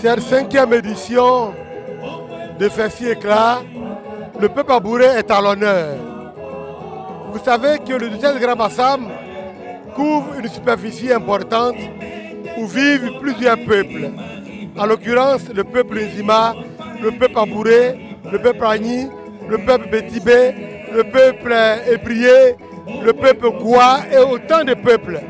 Cette 5e édition de Festi Éclat, le peuple abouré est à l'honneur. Vous savez que le 2e Grand Massam couvre une superficie importante où vivent plusieurs peuples. En l'occurrence, le peuple Nzima, le peuple abouré, le peuple Agni, le peuple Bétibé, le peuple Ébrié, le peuple Goua et autant de peuples.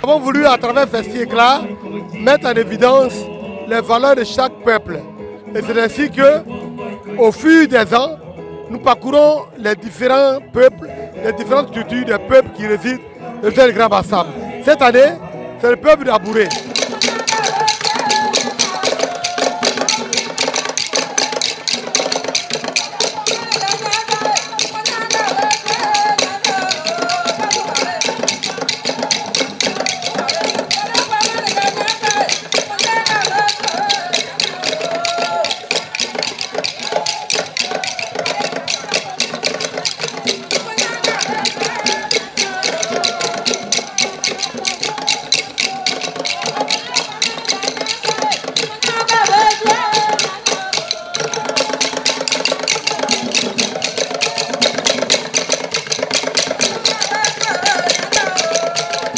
Nous avons voulu, à travers Festi Éclat, mettre en évidence les valeurs de chaque peuple. Et c'est ainsi que, au fil des ans, nous parcourons les différents peuples, les différentes cultures des peuples qui résident dans le Grand Massam. Cette année, c'est le peuple d'Abouré.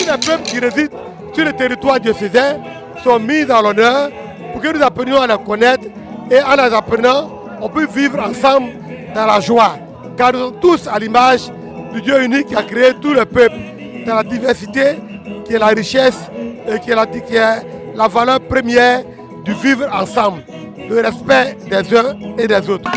Les peuples qui résident sur le territoire diocésain sont mis dans l'honneur pour que nous apprenions à les connaître et en les apprenant, on peut vivre ensemble dans la joie. Car nous sommes tous à l'image du Dieu unique qui a créé tous les peuples dans la diversité qui est la richesse et qui est la valeur première du vivre ensemble, le respect des uns et des autres.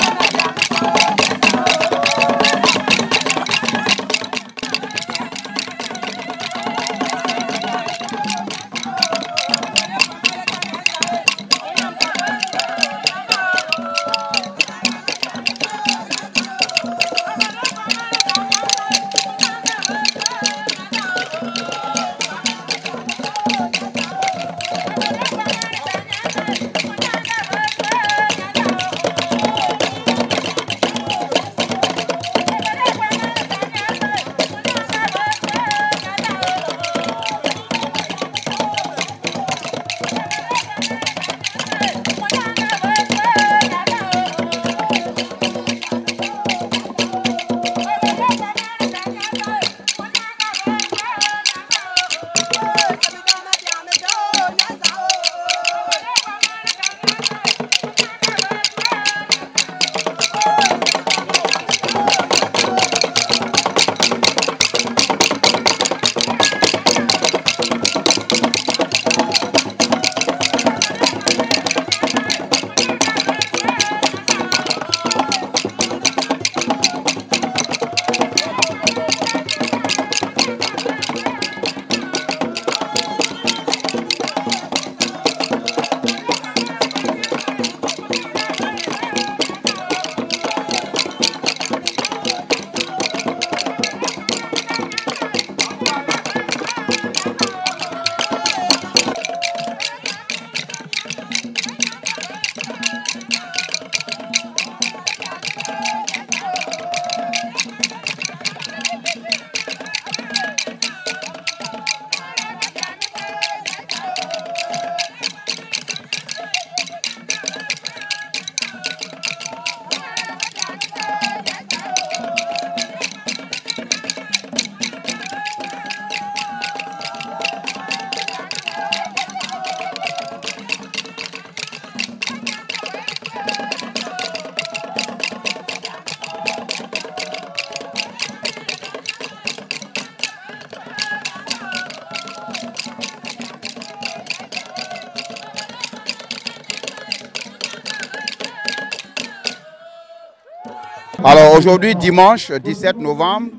Alors aujourd'hui, dimanche 17 novembre,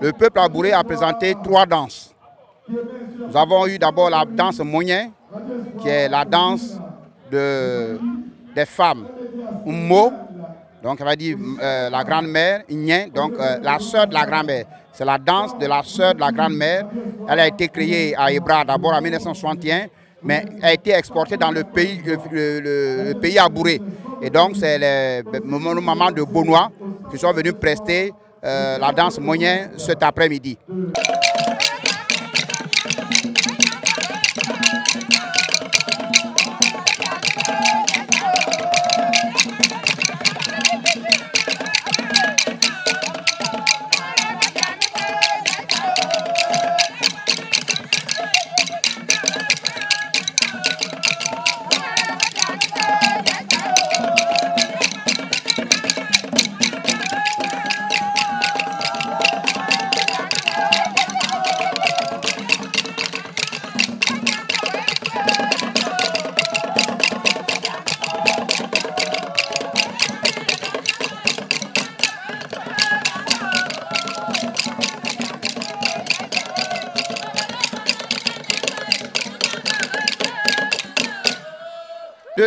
le peuple abouré a présenté 3 danses. Nous avons eu d'abord la danse Moyen, qui est la danse des femmes. Mo, donc on va dire la grand-mère, Ignen, donc la sœur de la grand-mère. C'est la danse de la sœur de la grand-mère. Elle a été créée à Ibra d'abord en 1961, mais a été exportée dans le pays, le pays abouré. Et donc c'est les mamans de Beaunois qui sont venus prester la danse Moyen cet après-midi.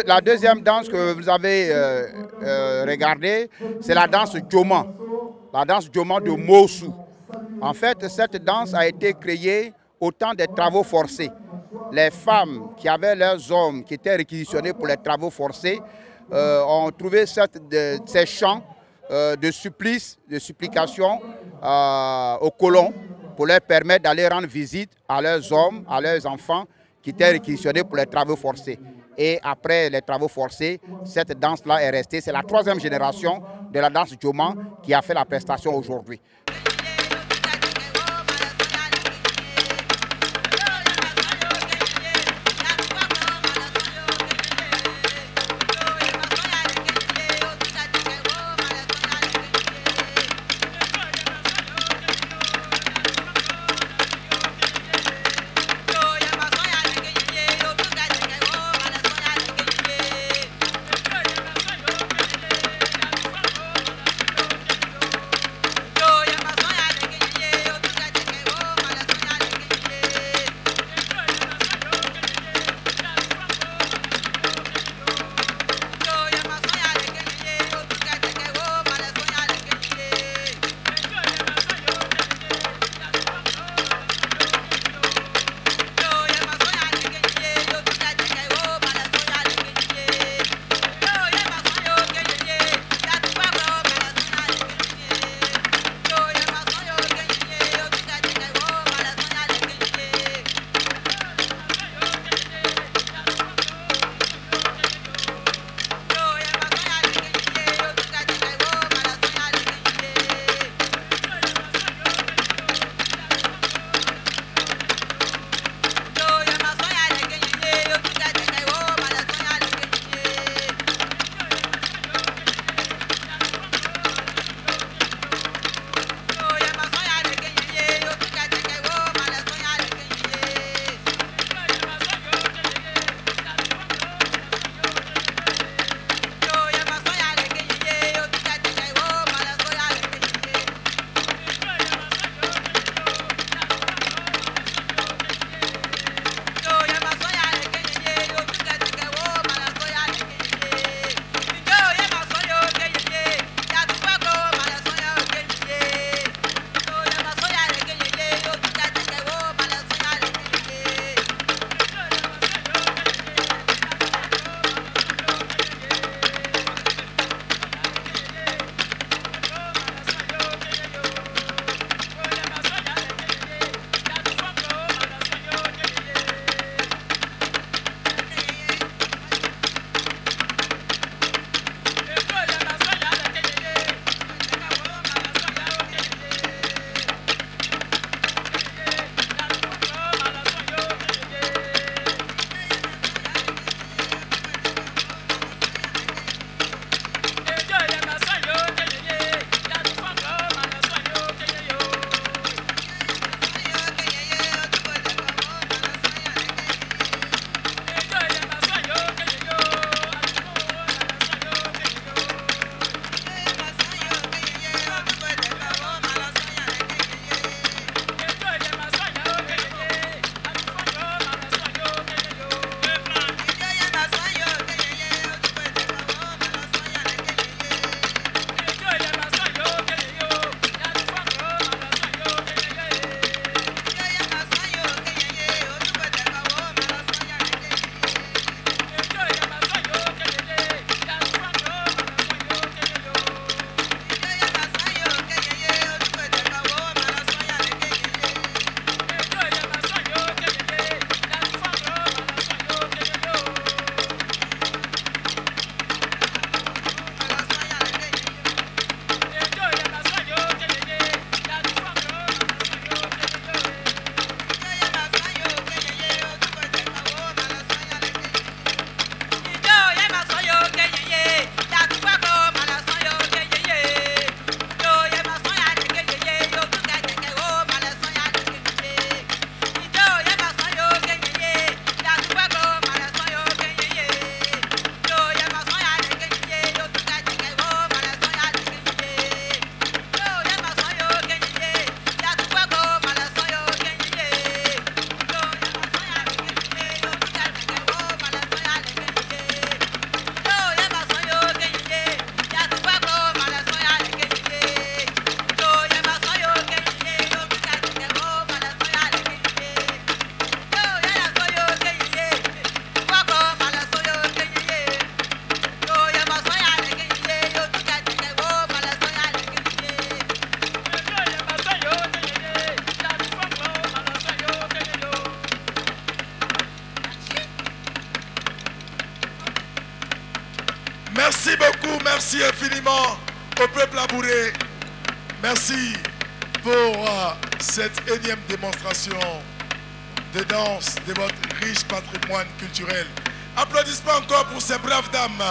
La deuxième danse que vous avez regardée, c'est la danse Djoma. La danse Djoma de Mossou. En fait, cette danse a été créée au temps des travaux forcés. Les femmes qui avaient leurs hommes qui étaient réquisitionnés pour les travaux forcés ont trouvé ces chants de supplice, de supplication aux colons pour leur permettre d'aller rendre visite à leurs hommes, à leurs enfants qui étaient réquisitionnés pour les travaux forcés. Et après les travaux forcés, cette danse-là est restée. C'est la 3e génération de la danse Djoma qui a fait la prestation aujourd'hui. Merci infiniment au peuple abouré. Merci pour cette énième démonstration de danse de votre riche patrimoine culturel. Applaudissements encore pour ces braves dames.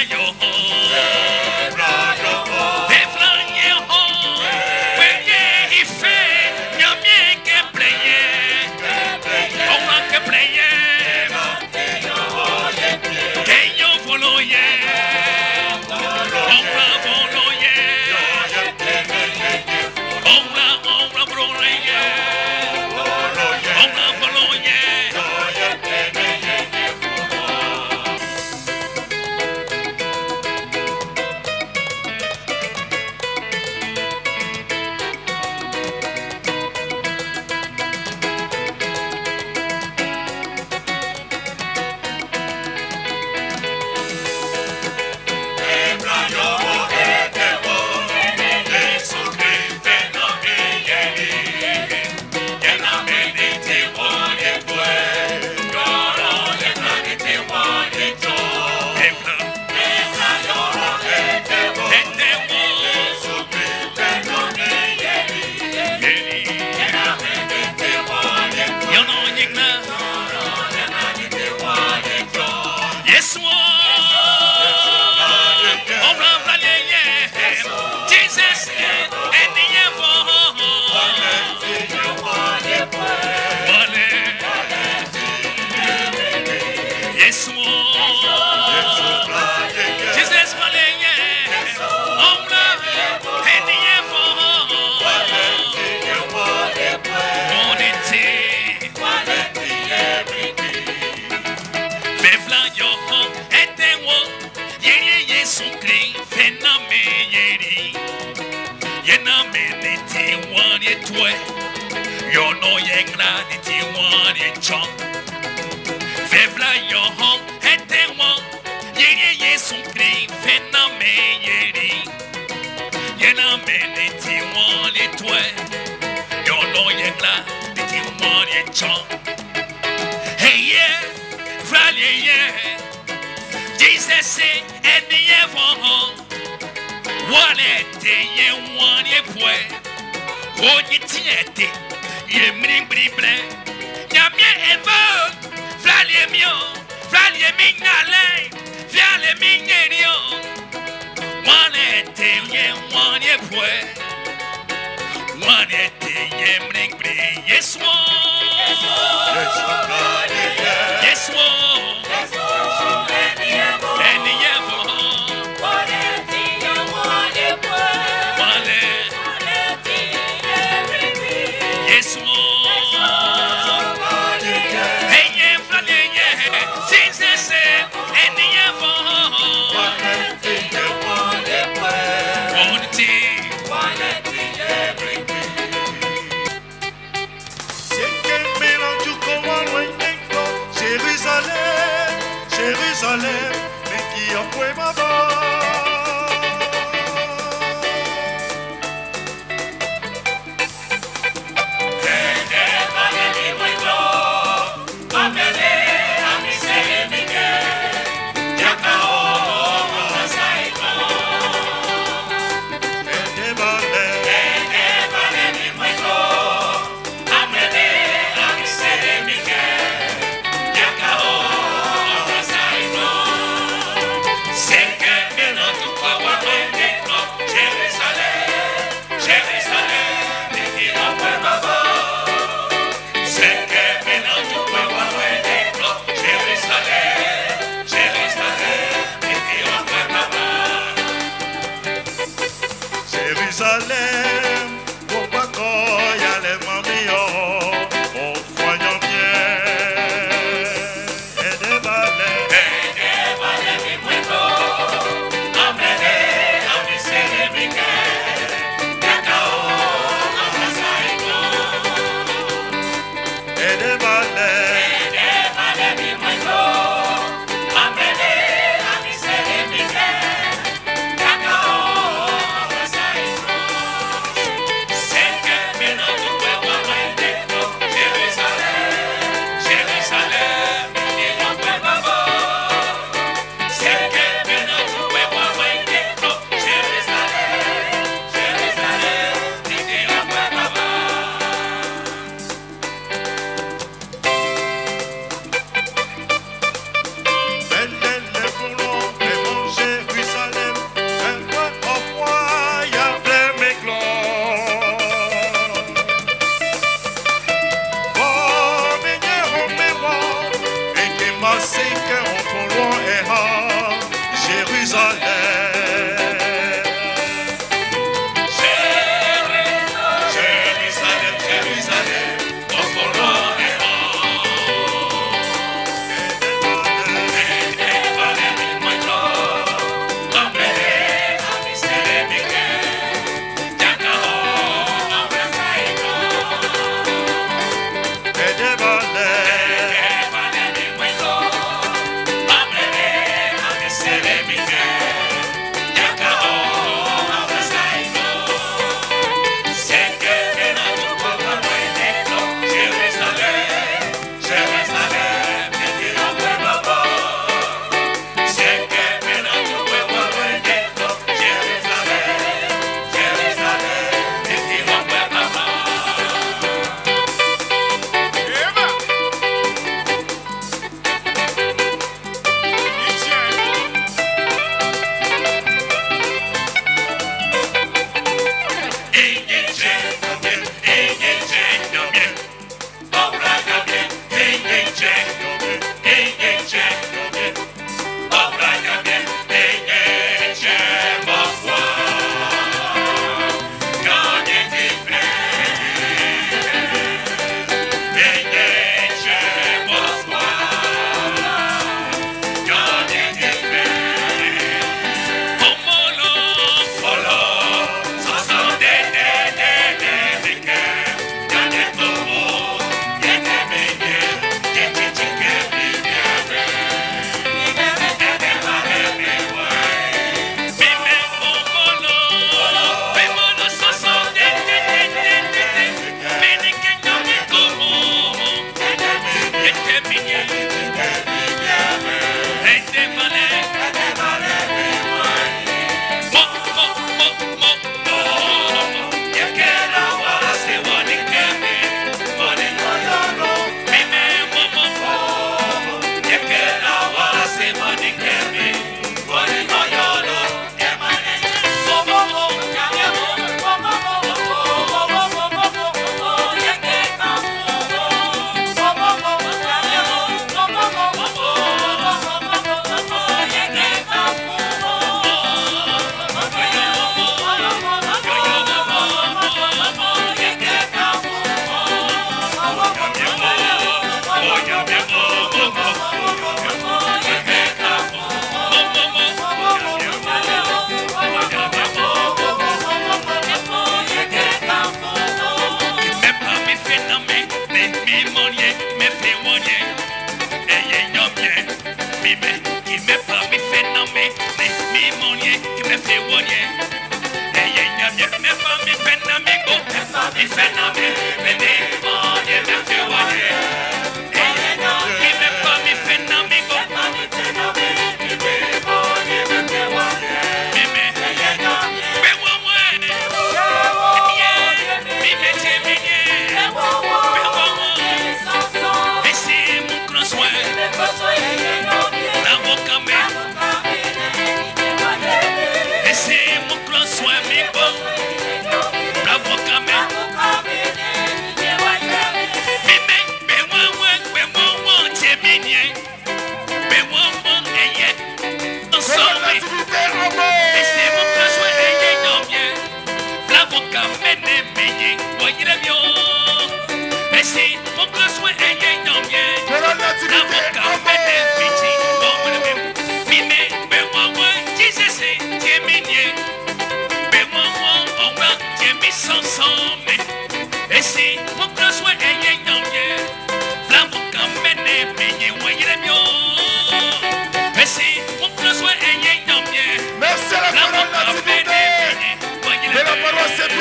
Yo, engla di tiwan e chon. Vevla yo hong ete wan. Ye son cri phénomène yeri. Yena me di tiwan e twe. Yo no engla di tiwan e chon. Hey yeah, vralye yeah. Jesus say eni ye von. Walete ye wan ye pwe. Onye tiete ye mri ble. Nyamye evo vralye mio, vralye mignale, vralye mignerio. Walete ye wan ye pwe. Walete ye mri yes one. Yes one. Eni ye von. Jérusalem, mais qui en pouvait m'avoir. Second. phénomène, mi monnier, me fait monnier. Et y a bien, qui me pas mi phénomène, mi monnier, qui me fait monnier. Et y a bien, me pas mi phénomène, mi phénomène, mi monnier, me fait monnier. Et qui me pas mi phénomène,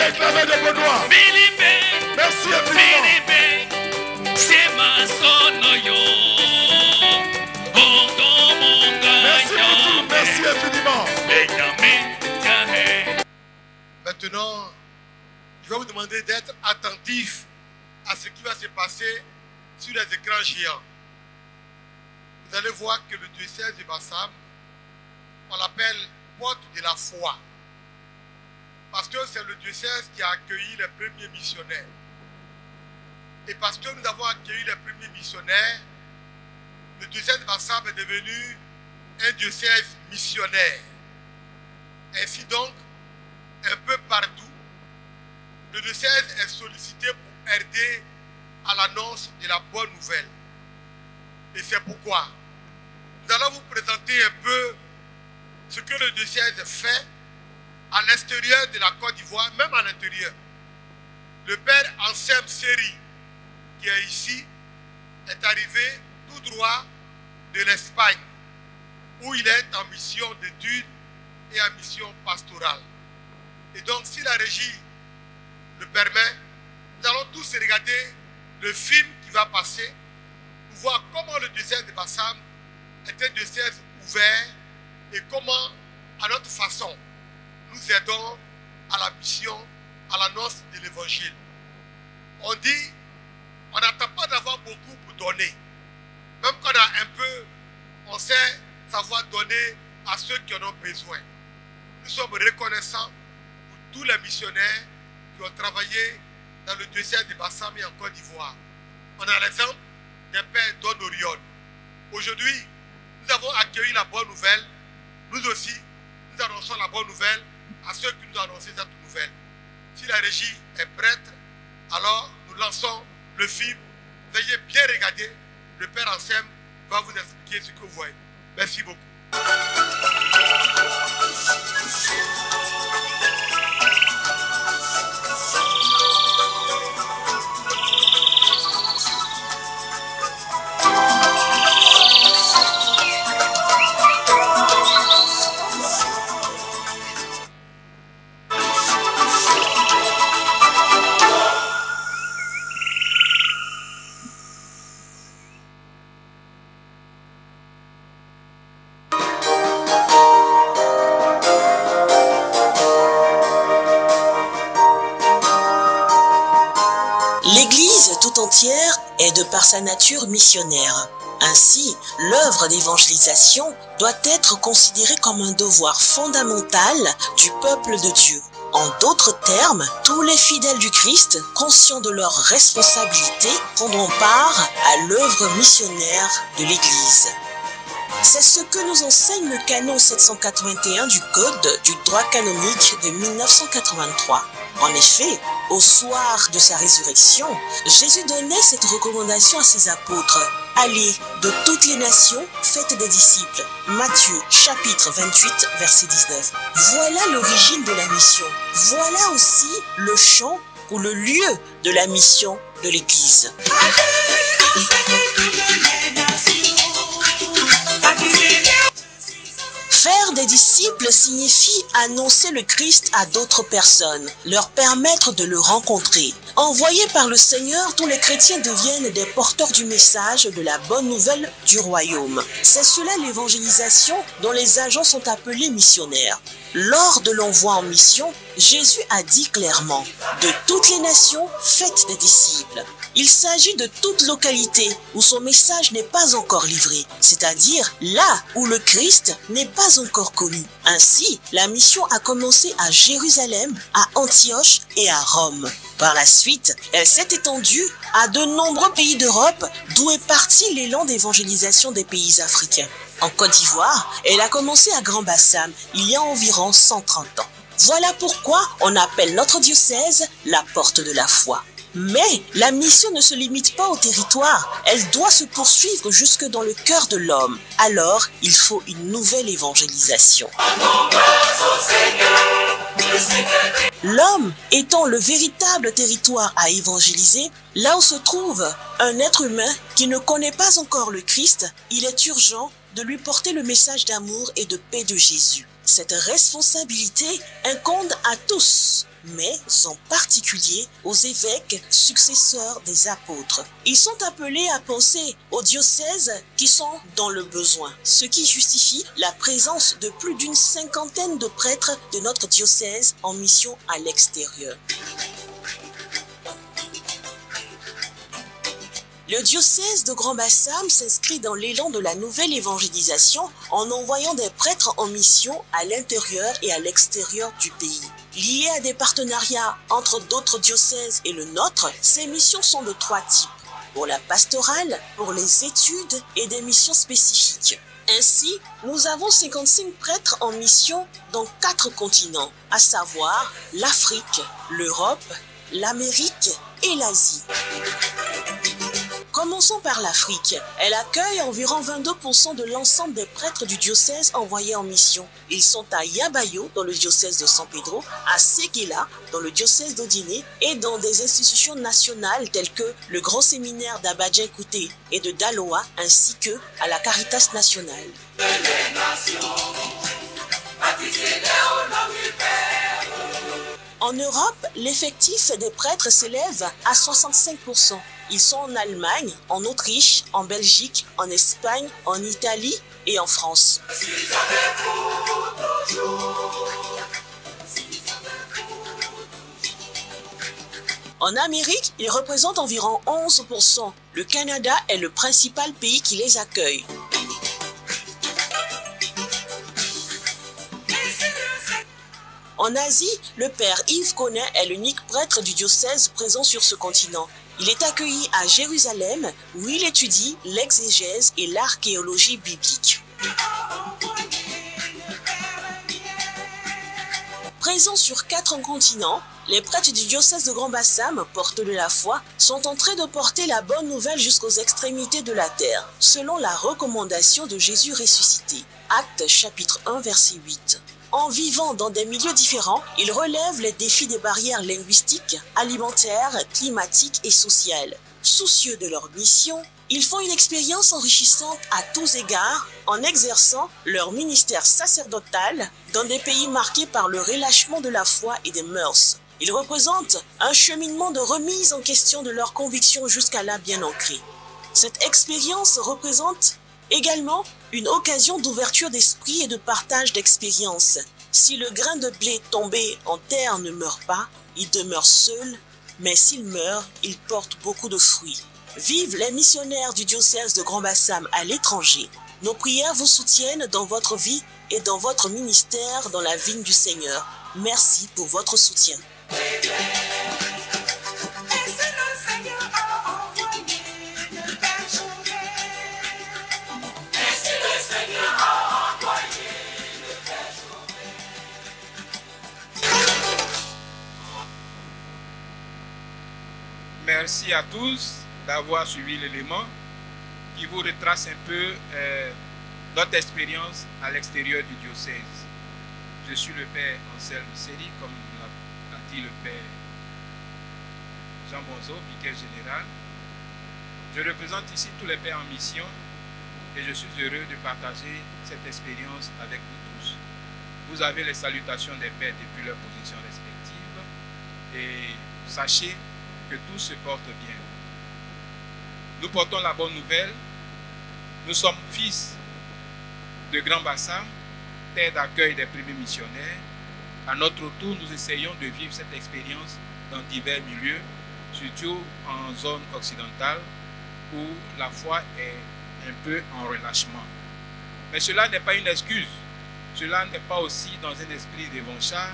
Acclamez de Benoît. Merci infiniment. Merci infiniment. Maintenant, je vais vous demander d'être attentif à ce qui va se passer sur les écrans géants. Vous allez voir que le diocèse de Bassam, on l'appelle porte de la foi. Parce que c'est le diocèse qui a accueilli les premiers missionnaires. Et parce que nous avons accueilli les premiers missionnaires, le diocèse de Bassam est devenu un diocèse missionnaire. Ainsi donc, un peu partout, le diocèse est sollicité pour aider à l'annonce de la bonne nouvelle. Et c'est pourquoi nous allons vous présenter un peu ce que le diocèse fait à l'extérieur de la Côte d'Ivoire, même à l'intérieur. Le père Anselme Seri, qui est ici, est arrivé tout droit de l'Espagne, où il est en mission d'études et en mission pastorale. Et donc, si la régie le permet, nous allons tous regarder le film qui va passer pour voir comment le diocèse de Bassam est un diocèse ouvert et comment, à notre façon, nous aidons à la mission, à l'annonce de l'évangile. On dit, on n'attend pas d'avoir beaucoup pour donner. Même quand on a un peu, on sait savoir donner à ceux qui en ont besoin. Nous sommes reconnaissants pour tous les missionnaires qui ont travaillé dans le diocèse de Bassam et en Côte d'Ivoire. On a l'exemple d'un père Don Orion. Aujourd'hui, nous avons accueilli la bonne nouvelle. Nous aussi, nous annonçons la bonne nouvelle à ceux qui nous ont annoncé cette nouvelle. Si la régie est prête, alors nous lançons le film. Veuillez bien regarder. Le père Anselme va vous expliquer ce que vous voyez. Merci beaucoup. L'Église tout entière est de par sa nature missionnaire. Ainsi, l'œuvre d'évangélisation doit être considérée comme un devoir fondamental du peuple de Dieu. En d'autres termes, tous les fidèles du Christ, conscients de leur responsabilité, prendront part à l'œuvre missionnaire de l'Église. C'est ce que nous enseigne le canon 781 du Code du droit canonique de 1983. En effet, au soir de sa résurrection, Jésus donnait cette recommandation à ses apôtres. Allez de toutes les nations, faites des disciples. Matthieu chapitre 28 verset 19. Voilà l'origine de la mission. Voilà aussi le champ ou le lieu de la mission de l'Église. Faire des disciples signifie annoncer le Christ à d'autres personnes, leur permettre de le rencontrer. Envoyés par le Seigneur, tous les chrétiens deviennent des porteurs du message de la bonne nouvelle du royaume. C'est cela l'évangélisation dont les agents sont appelés missionnaires. Lors de l'envoi en mission, Jésus a dit clairement « De toutes les nations, faites des disciples ». Il s'agit de toute localité où son message n'est pas encore livré, c'est-à-dire là où le Christ n'est pas encore connu. Ainsi, la mission a commencé à Jérusalem, à Antioche et à Rome. Par la suite, elle s'est étendue à de nombreux pays d'Europe, d'où est parti l'élan d'évangélisation des pays africains. En Côte d'Ivoire, elle a commencé à Grand Bassam il y a environ 130 ans. Voilà pourquoi on appelle notre diocèse la porte de la foi. Mais la mission ne se limite pas au territoire, elle doit se poursuivre jusque dans le cœur de l'homme. Alors, il faut une nouvelle évangélisation. L'homme étant le véritable territoire à évangéliser, là où se trouve un être humain qui ne connaît pas encore le Christ, il est urgent de lui porter le message d'amour et de paix de Jésus. Cette responsabilité incombe à tous, mais en particulier aux évêques successeurs des apôtres. Ils sont appelés à penser aux diocèses qui sont dans le besoin, ce qui justifie la présence de plus d'une cinquantaine de prêtres de notre diocèse en mission à l'extérieur. Le diocèse de Grand Bassam s'inscrit dans l'élan de la nouvelle évangélisation en envoyant des prêtres en mission à l'intérieur et à l'extérieur du pays. Liées à des partenariats entre d'autres diocèses et le nôtre, ces missions sont de 3 types. Pour la pastorale, pour les études et des missions spécifiques. Ainsi, nous avons 55 prêtres en mission dans 4 continents, à savoir l'Afrique, l'Europe, l'Amérique et l'Asie. Commençons par l'Afrique. Elle accueille environ 22% de l'ensemble des prêtres du diocèse envoyés en mission. Ils sont à Yabayo, dans le diocèse de San Pedro, à Séguéla, dans le diocèse d'Odiné, et dans des institutions nationales telles que le Grand Séminaire d'Abadjan-Kouté et de Daloa, ainsi que à la Caritas nationale. En Europe, l'effectif des prêtres s'élève à 65%. Ils sont en Allemagne, en Autriche, en Belgique, en Espagne, en Italie et en France. En Amérique, ils représentent environ 11%. Le Canada est le principal pays qui les accueille. En Asie, le père Yves Konin est l'unique prêtre du diocèse présent sur ce continent. Il est accueilli à Jérusalem où il étudie l'exégèse et l'archéologie biblique. Présents sur 4 continents, les prêtres du diocèse de Grand Bassam, porteurs de la foi, sont en train de porter la bonne nouvelle jusqu'aux extrémités de la terre, selon la recommandation de Jésus ressuscité. Actes chapitre 1 verset 8. En vivant dans des milieux différents, ils relèvent les défis des barrières linguistiques, alimentaires, climatiques et sociales. Soucieux de leur mission, ils font une expérience enrichissante à tous égards en exerçant leur ministère sacerdotal dans des pays marqués par le relâchement de la foi et des mœurs. Ils représentent un cheminement de remise en question de leurs convictions jusqu'à là bien ancrées. Cette expérience représente également une occasion d'ouverture d'esprit et de partage d'expériences. Si le grain de blé tombé en terre ne meurt pas, il demeure seul, mais s'il meurt, il porte beaucoup de fruits. Vive les missionnaires du diocèse de Grand Bassam à l'étranger. Nos prières vous soutiennent dans votre vie et dans votre ministère dans la vigne du Seigneur. Merci pour votre soutien. Merci à tous d'avoir suivi l'élément qui vous retrace un peu notre expérience à l'extérieur du diocèse. Je suis le père Anselme Seri, comme l'a dit le père Jean Bonzo, vicaire général. Je représente ici tous les pères en mission et je suis heureux de partager cette expérience avec vous tous. Vous avez les salutations des pères depuis leurs positions respectives et sachez que tout se porte bien. Nous portons la bonne nouvelle. Nous sommes fils de Grand Bassam, terre d'accueil des premiers missionnaires. À notre tour, nous essayons de vivre cette expérience dans divers milieux, surtout en zone occidentale, où la foi est un peu en relâchement. Mais cela n'est pas une excuse. Cela n'est pas aussi dans un esprit de revanchard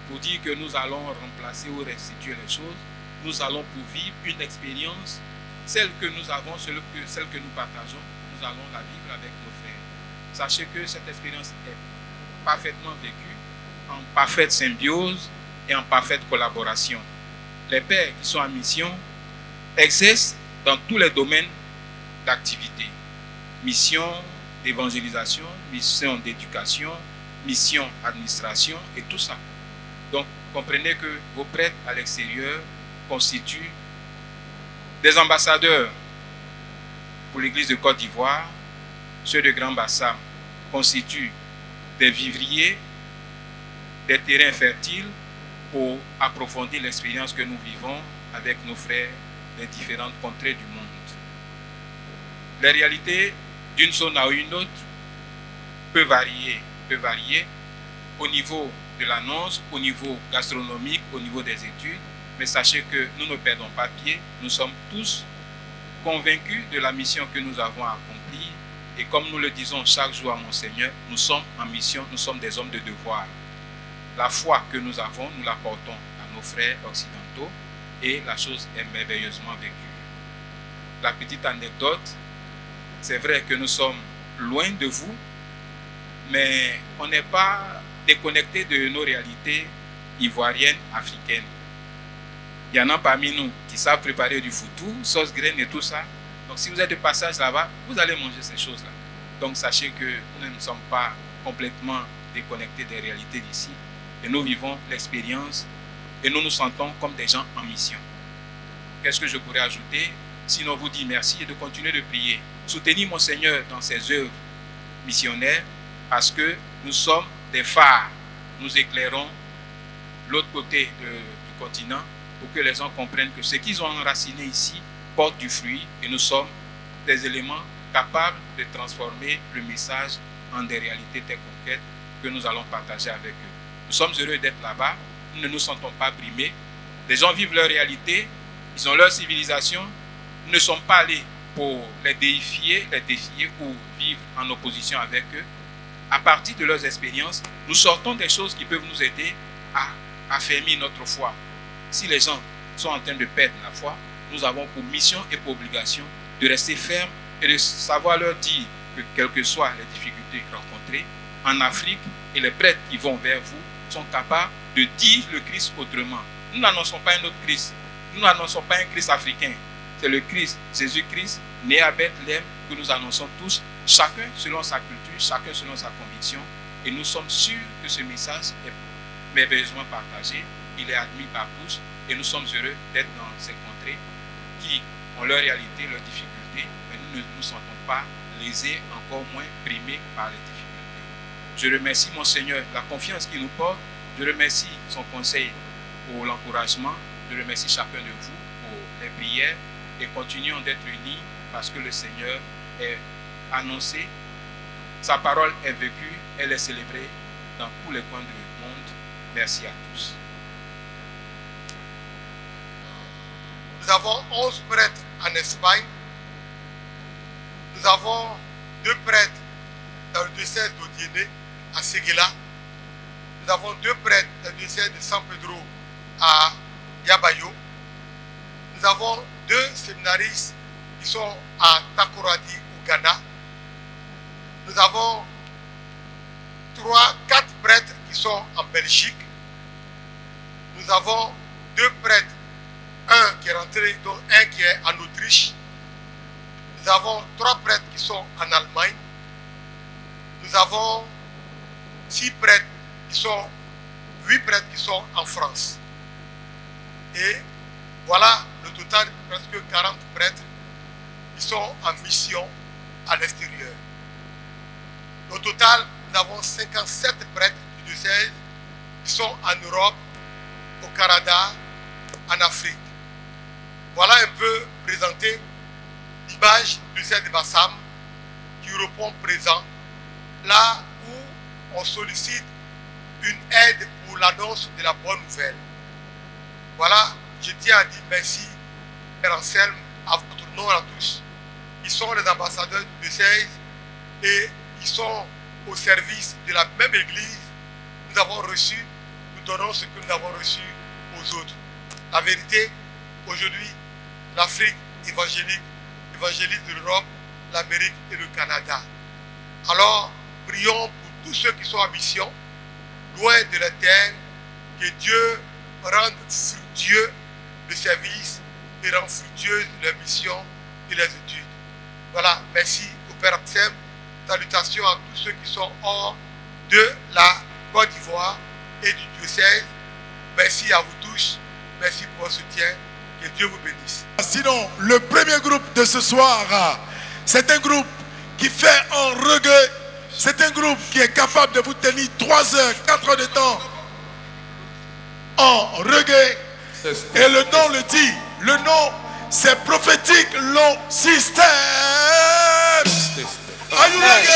pour dire que nous allons remplacer ou restituer les choses. Nous allons pour vivre une expérience, celle que nous avons, celle que nous partageons, nous allons la vivre avec nos frères. Sachez que cette expérience est parfaitement vécue, en parfaite symbiose et en parfaite collaboration. Les pères qui sont en mission exercent dans tous les domaines d'activité. Mission d'évangélisation, mission d'éducation, mission administration et tout ça. Donc, comprenez que vos prêtres à l'extérieur constituent des ambassadeurs pour l'Église de Côte d'Ivoire. Ceux de Grand Bassam constituent des vivriers, des terrains fertiles pour approfondir l'expérience que nous vivons avec nos frères des différentes contrées du monde. Les réalités d'une zone à une autre peut varier au niveau de l'annonce, au niveau gastronomique, au niveau des études, mais sachez que nous ne perdons pas pied, nous sommes tous convaincus de la mission que nous avons accomplie et comme nous le disons chaque jour à Monseigneur, nous sommes en mission, nous sommes des hommes de devoir. La foi que nous avons, nous la portons à nos frères occidentaux et la chose est merveilleusement vécue. La petite anecdote, c'est vrai que nous sommes loin de vous, mais on n'est pas déconnecté de nos réalités ivoiriennes, africaines. Il y en a parmi nous qui savent préparer du foutou, sauce graine et tout ça. Donc si vous êtes de passage là-bas, vous allez manger ces choses-là. Donc sachez que nous ne sommes pas complètement déconnectés des réalités d'ici. Et nous vivons l'expérience et nous nous sentons comme des gens en mission. Qu'est-ce que je pourrais ajouter? Sinon vous dire merci et de continuer de prier. Soutenez Monseigneur dans ses œuvres missionnaires parce que nous sommes des phares. Nous éclairons l'autre côté du continent pour que les gens comprennent que ce qu'ils ont enraciné ici porte du fruit et nous sommes des éléments capables de transformer le message en des réalités très concrètes que nous allons partager avec eux. Nous sommes heureux d'être là-bas, nous ne nous sentons pas brimés. Les gens vivent leur réalité, ils ont leur civilisation, nous ne sommes pas allés pour les défier ou vivre en opposition avec eux. À partir de leurs expériences, nous sortons des choses qui peuvent nous aider à affermir notre foi. Si les gens sont en train de perdre la foi, nous avons pour mission et pour obligation de rester fermes et de savoir leur dire que quelles que soient les difficultés rencontrées en Afrique, et les prêtres qui vont vers vous sont capables de dire le Christ autrement. Nous n'annonçons pas un autre Christ. Nous n'annonçons pas un Christ africain. C'est le Christ, Jésus-Christ, né à Bethléem, que nous annonçons tous, chacun selon sa culture, chacun selon sa conviction. Et nous sommes sûrs que ce message est merveilleusement partagé, il est admis par tous, et nous sommes heureux d'être dans ces contrées qui ont leur réalité, leurs difficultés, mais nous ne nous sentons pas lésés, encore moins brimés par les difficultés. Je remercie Monseigneur la confiance qu'il nous porte, je remercie son conseil pour l'encouragement, je remercie chacun de vous pour les prières et continuons d'être unis parce que le Seigneur est annoncé, sa parole est vécue, elle est célébrée dans tous les coins du monde. Merci à tous. Nous avons 11 prêtres en Espagne. Nous avons 2 prêtres dans le diocèse d'Odiéné à Séguéla. Nous avons 2 prêtres dans le diocèse de San Pedro à Yabayo. Nous avons 2 séminaristes qui sont à Takoradi au Ghana. Nous avons 4 prêtres qui sont en Belgique. Nous avons 2 prêtres, un qui est rentré, donc un qui est en Autriche. Nous avons 3 prêtres qui sont en Allemagne. Nous avons 8 prêtres qui sont en France. Et voilà le total, presque 40 prêtres, qui sont en mission à l'extérieur. Au total, nous avons 57 prêtres du diocèse qui sont en Europe, au Canada, en Afrique. Voilà un peu présenté l'image du diocèse de Bassam qui répond présent, là où on sollicite une aide pour l'annonce de la bonne nouvelle. Voilà, je tiens à dire merci, Père Anselme, à votre nom à tous. Ils sont les ambassadeurs du diocèse et ils sont au service de la même église. Nous avons reçu, nous donnons ce que nous avons reçu aux autres. La vérité, aujourd'hui, l'Afrique évangéliste de l'Europe, l'Amérique et le Canada. Alors, prions pour tous ceux qui sont en mission, loin de la terre, que Dieu rende fructueux le service et rende fructueuse leur mission et les études. Voilà, merci au Père Anselme. Salutations à tous ceux qui sont hors de la Côte d'Ivoire et du diocèse. Merci à vous tous. Merci pour votre soutien. Que Dieu vous bénisse. Sinon, le premier groupe de ce soir, c'est un groupe qui fait un reggae. C'est un groupe qui est capable de vous tenir 3 heures, 4 heures de temps en reggae. Et le nom le dit. Le nom, c'est Prophetic Law System. Are you ready?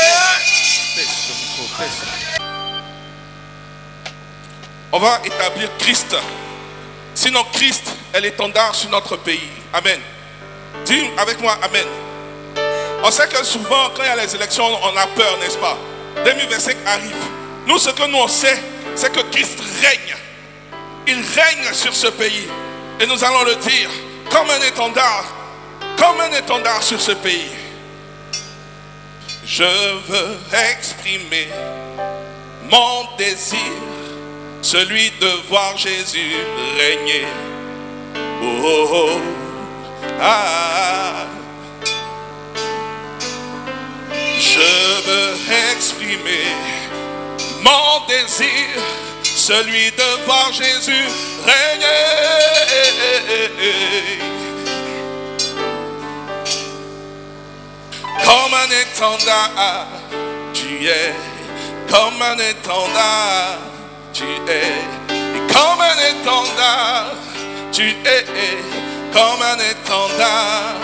On va établir Christ. Sinon, Christ est l'étendard sur notre pays. Amen. Dis avec moi, Amen. On sait que souvent, quand il y a les élections, on a peur, n'est-ce pas? 2025 arrive. Nous, ce que nous on sait, c'est que Christ règne. Il règne sur ce pays. Et nous allons le dire comme un étendard sur ce pays. Je veux exprimer mon désir, celui de voir Jésus régner. Oh, oh, oh. Ah. Je veux exprimer mon désir, celui de voir Jésus régner. Comme un étendard, tu es. Comme un étendard, tu es. Et comme un étendard, tu es. Comme un étendard,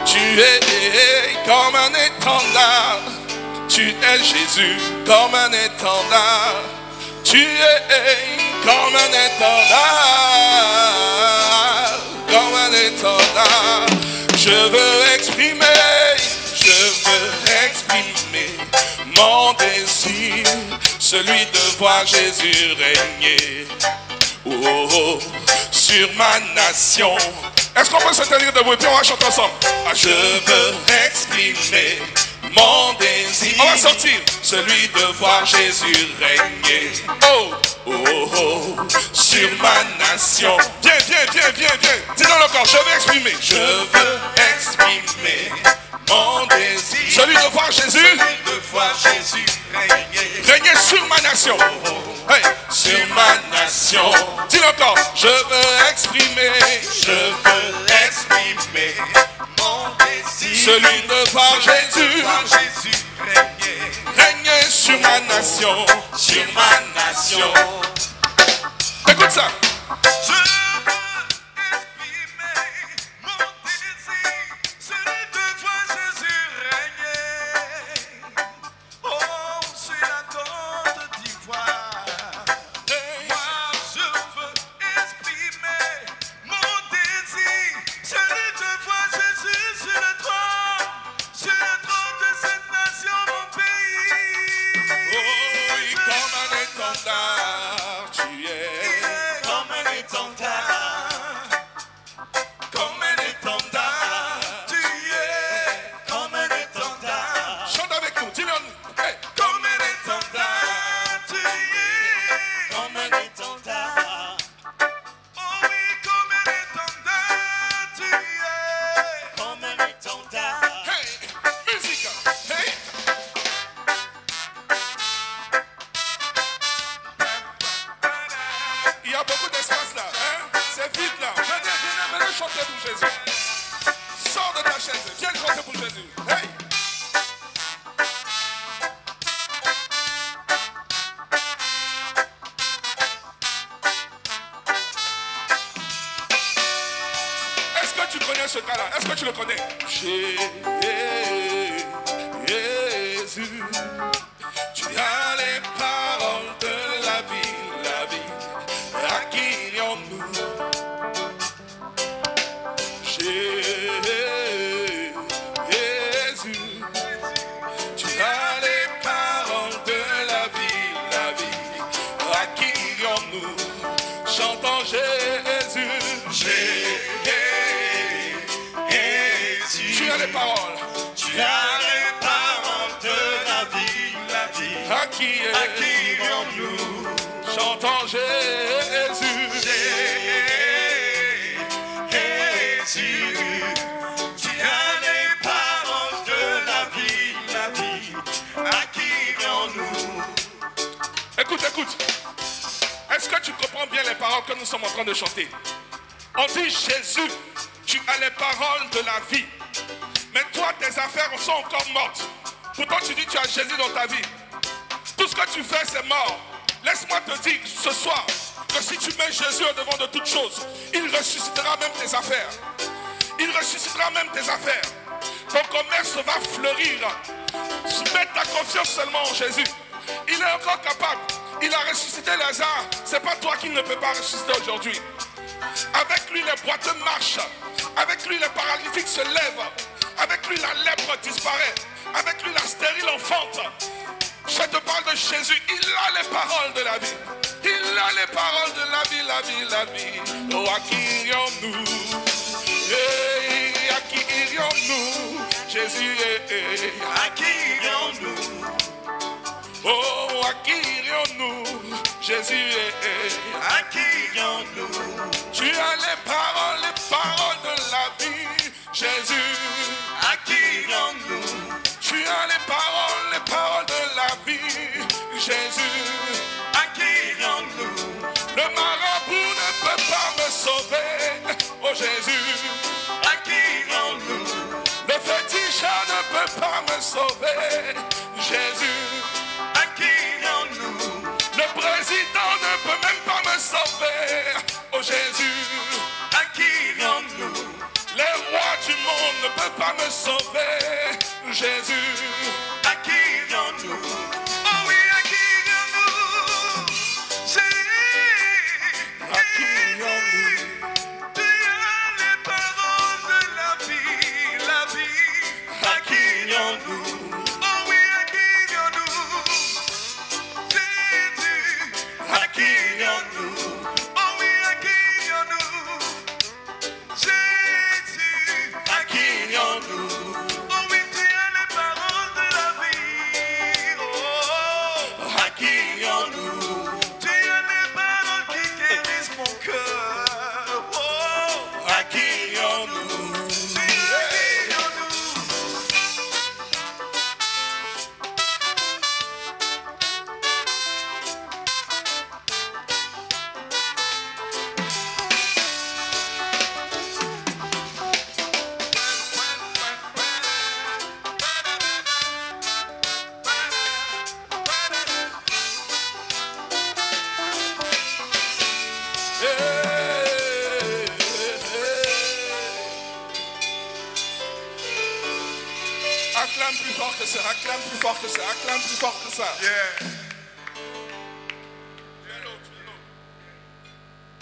tu es. Comme un étendard, tu es Jésus. Comme un étendard, tu es. Comme un étendard, comme un étendard. Je veux exprimer mon désir, celui de voir Jésus régner. Oh, oh, oh, sur ma nation. Est-ce qu'on peut se tenir debout et puis on va chanter ensemble? Ah, je veux exprimer mon désir. On va sortir. Celui de voir Jésus régner. Oh, oh, oh, sur ma nation. Viens, viens, viens, viens, viens. Dis-le encore, je veux exprimer. Je veux exprimer mon désir. Celui de voir Jésus. Celui de voir Jésus régner. Régner sur ma nation. Hey, sur ma nation. Dis-le encore, je veux exprimer. Je veux exprimer mon désir. Celui de voir Jésus. Régner sur ma nation. Sur ma nation. Écoute ça. Je veux exprimer mon désir. Celui de voir Jésus régner. Oh, sur la Côte d'Ivoire. Moi, je veux exprimer mon désir. Celui de voir Jésus sur le trône de cette nation, mon pays. Oh, oui, comme un étendard, tu es. Comme un étendard. chaise. Viens chanter pour Jésus. Hey! Est-ce que tu connais ce gars-là? Est-ce que tu le connais? Jésus, tu as les paroles de la vie, la vie. À qui irions-nous? Jésus, tu as les paroles de la vie, la vie. À qui irions-nous? Chantons Jésus, Jésus, tu as les paroles. Tu as les paroles de la vie, la vie. À qui irions-nous? Chantons Jésus, Jésus, tu as les paroles de la vie, la vie. À qui irions-nous? Écoute, écoute. Est-ce que tu comprends bien les paroles que nous sommes en train de chanter? On dit Jésus, tu as les paroles de la vie. Mais toi, tes affaires sont encore mortes. Pourtant, tu dis que tu as Jésus dans ta vie. Tout ce que tu fais, c'est mort. Laisse-moi te dire ce soir que si tu mets Jésus au devant de toutes choses, il ressuscitera même tes affaires. Il ressuscitera même tes affaires. Ton commerce va fleurir. Mets ta confiance seulement en Jésus. Il est encore capable. Il a ressuscité Lazare. C'est pas toi qui ne peux pas ressusciter aujourd'hui. Avec lui, les boiteux marchent. Avec lui, les paralytiques se lèvent. Avec lui, la lèpre disparaît. Avec lui, la stérile enfante. Je te parle de Jésus. Il a les paroles de la vie. Il a les paroles de la vie, la vie, la vie. Oh, à qui irions-nous? Hey, à qui irions-nous? Jésus, hey, À qui irions-nous? oh, à qui irions-nous? Jésus, hey, À qui irions-nous? tu as les paroles de la vie. Jésus, À qui irions-nous? tu as les paroles de la vie. Jésus, À qui irions-nous? le marabout ne peut pas me sauver. Oh Jésus, À qui irions-nous? le féticheur ne peut pas me sauver. Jésus, À qui irions-nous? le président ne peut même pas me sauver. Oh Jésus, À qui irions-nous? les rois du monde ne peuvent pas me sauver. Jésus, À qui irions-nous? Oh oui, à qui irions-nous? à qui irions-nous? Tu as les paroles de la vie, la vie. À qui irions-nous? Oh oui, à qui irions-nous? Jésus. À qui irions-nous? Oh oui, à qui irions-nous? Jésus. À qui irions-nous? Oh oui, tu as les paroles de la vie. Oh, À qui irions-nous? tu as les paroles qui guérissent mon cœur. Oh, À qui irions-nous? tu as qui irions-nous? Acclame plus fort que ça, acclame plus fort que ça, acclame plus fort que ça. Yeah. Tu es l'autre, tu es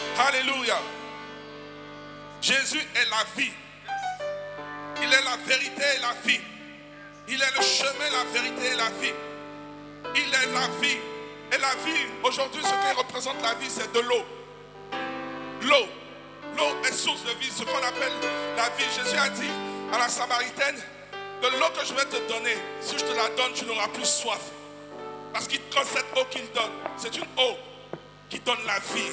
l'autre. Alléluia. Jésus est la vie. Il est la vérité et la vie. Il est le chemin, la vérité et la vie. Il est la vie. Et la vie, aujourd'hui, ce qui représente la vie, c'est de l'eau. L'eau. L'eau est source de vie, ce qu'on appelle la vie. Jésus a dit à la Samaritaine, de l'eau que je vais te donner, si je te la donne, tu n'auras plus soif. Parce que cette eau qu'il donne, c'est une eau qui donne la vie.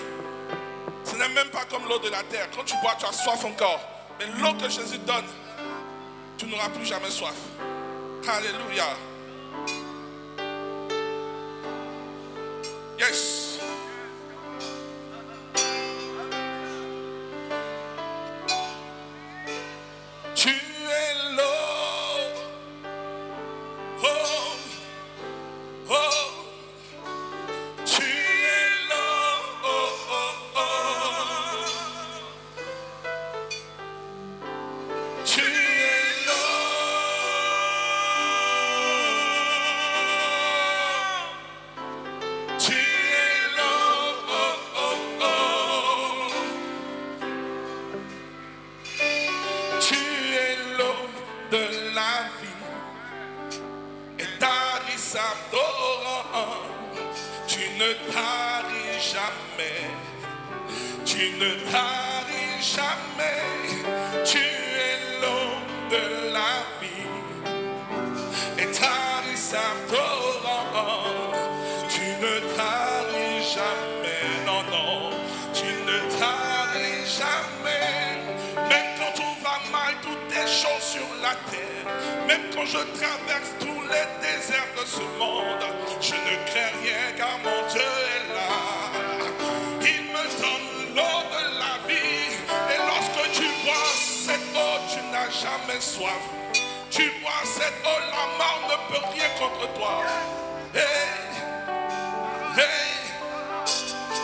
Ce n'est même pas comme l'eau de la terre. Quand tu bois, tu as soif encore. Mais l'eau que Jésus donne, tu n'auras plus jamais soif. Alléluia. Yes. Tu es de la vie. Et Tarissatora, tu ne taris jamais. Tu ne taris jamais. Tu es l'eau de la vie. Et Tarissatora, tu ne taris jamais. Non, non, tu ne taris jamais. Même quand tout va mal, toutes les choses sur la terre, même quand je traverse tous les déserts de ce monde, je ne crains rien car mon Dieu est là. Il me donne l'eau de la vie. Et lorsque tu bois cette eau, tu n'as jamais soif. Tu bois cette eau, la mort ne peut rien contre toi. Hey, hey,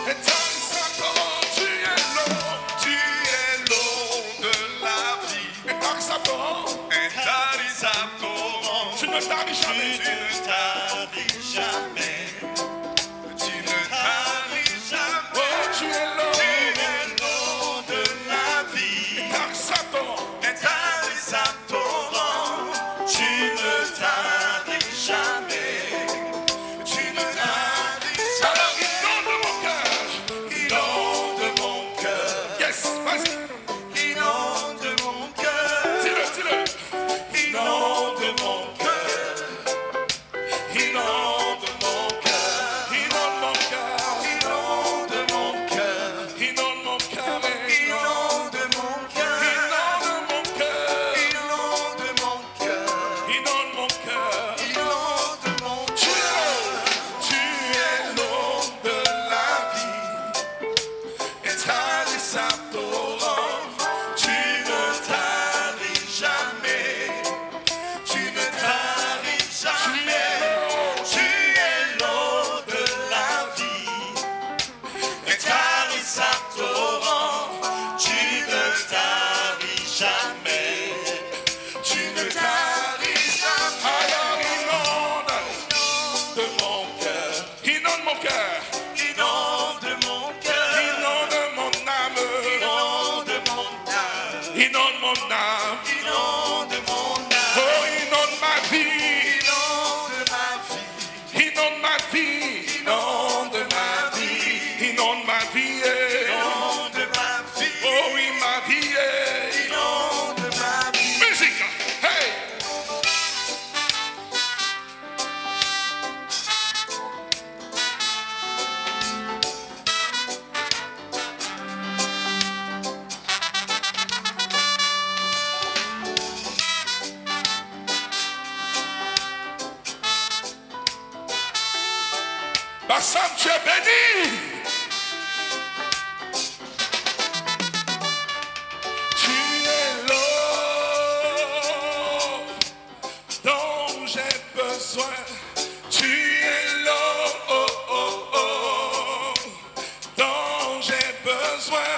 et Tarissatora, tu es l'eau. Tu es l'eau de la vie. Et Tarissatora, tu ne taris jamais. Tu ne taris jamais. Tu ne taris jamais. Oh, tu es l'eau. Tu es l'eau de la vie. Et Tarissatora, tu ne taris jamais. Tu ne taris jamais. alors inonde mon cœur. Inonde mon cœur. Yes, vas-y. Inonde mon cœur. Dis-le, dis-le. Inonde mon cœur. Inonde mon cœur. Inonde mon cœur. Inonde mon cœur. Inonde mon cœur. Inonde mon cœur. Inonde mon cœur. Inonde mon cœur. Inonde mon cœur. Inonde mon Tu es l'eau. Tu es l'eau de la vie. Et Tarissatora, tu ne taris jamais. Tu ne taris jamais. Tu es l'eau de la vie. Et Tarissatora, tu ne taris jamais. Tu ne taris jamais. Alors inonde De mon cœur. Inonde mon cœur. Inonde mon cœur. Inonde mon âme. Inonde mon âme. Inonde mon âme. Inonde mon âme. Oh, inonde ma vie. Inonde ma vie. Inonde ma vie. Inonde ma vie. Inonde ma vie. Inonde ma vie. Oh oui, ma vie. Inonde ma vie. Musique. Hey. Bassam, tu es béni. Tu es l'eau dont j'ai besoin. Tu es l'eau dont j'ai besoin.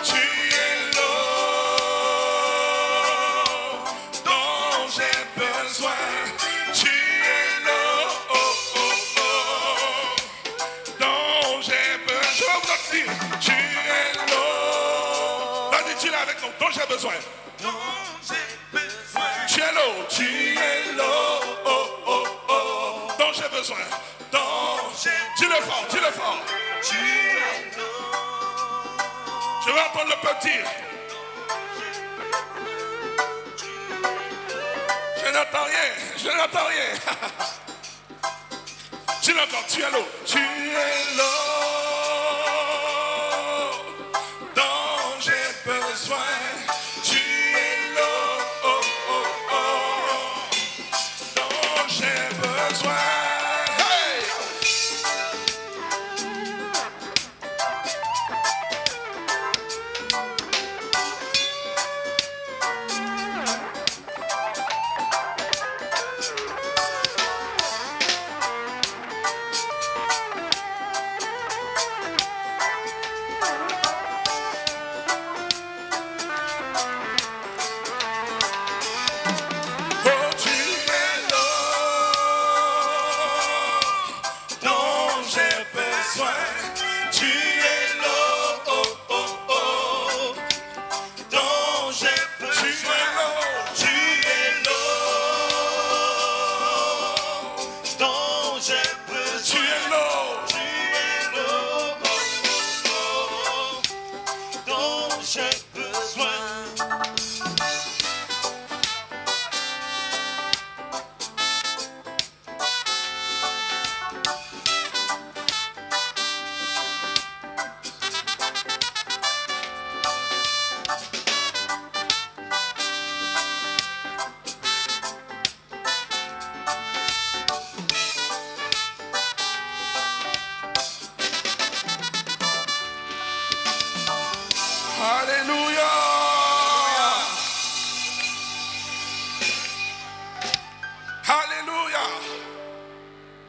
Tu es l'eau dont j'ai besoin. Tu es l'eau dont j'ai besoin. Je vais vous le dire. Tu es l'eau. Vas-y, dis-le avec nous. Dont j'ai besoin. Dont j'ai besoin. Tu es l'eau. Tu es l'eau dont j'ai besoin. Dis-le fort, dis-le fort. Tu es l'eau. Je vais entendre le peuple dire. Je n'entends rien, je n'entends rien. Dis-le encore, tu es l'eau. Tu es l'eau dont j'ai besoin. Tu es l'eau dont j'ai besoin. Hey!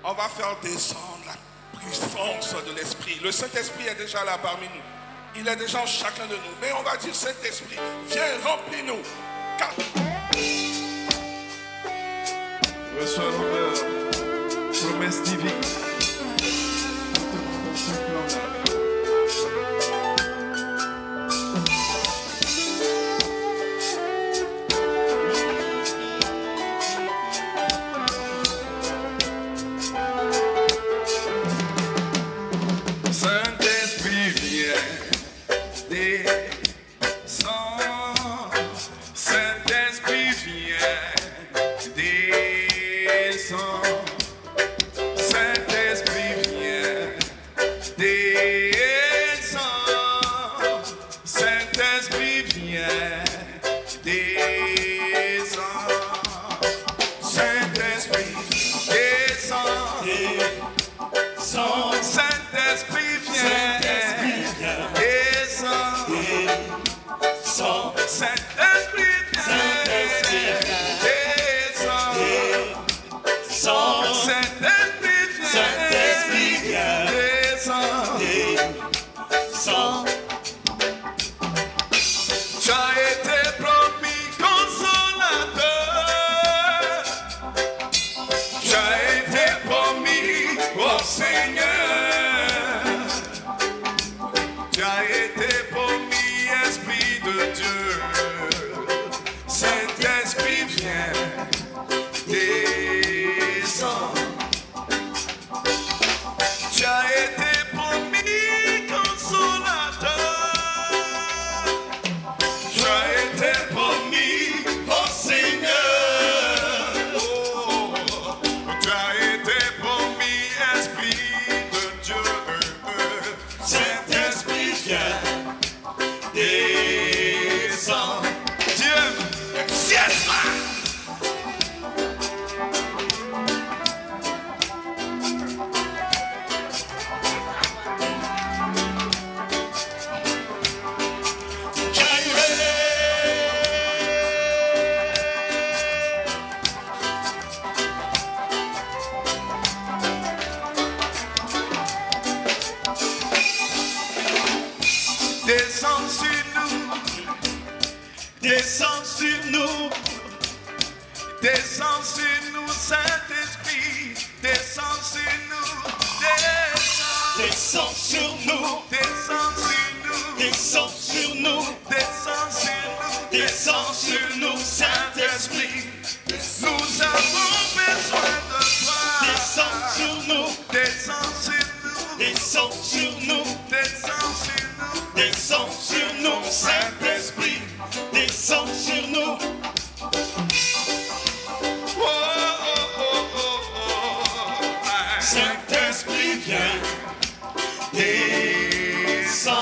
On va faire descendre la puissance de l'Esprit. Le Saint-Esprit est déjà là parmi nous. Il est déjà en chacun de nous. Mais on va dire, Saint-Esprit, viens, remplis-nous. Reçois l'honneur, promesse divine. Saint-Esprit vient, descend. Saint-Esprit vient, descend. Saint-Esprit vient, descend. Saint-Esprit vient, descend. Saint-Esprit descend. Saint-Esprit vient, descend. Saint-Esprit vient, descend. Saint-Esprit vient, descend. Tu as été promis consolateur. Tu as été promis au Seigneur. Tu as été promis Esprit de Dieu. Saint-Esprit vient, descend. Tu as été promis consolateur. Tu as été promis au Seigneur. Oh, tu as été promis Esprit de Dieu. Saint-Esprit vient, descend. Dieu, exerce-moi. Descends sur nous, descends sur nous, descends sur nous, Saint-Esprit, descends sur nous, descends sur nous, descends sur nous, descends sur nous, descends sur nous, descends sur nous, Saint-Esprit, nous avons besoin de toi. Descends sur nous, descends sur nous, descends sur nous, descends sur nous, descends sur nous, Saint-Esprit, descends sur nous. Oh, oh, oh, oh, oh. Saint-Esprit vient, descend.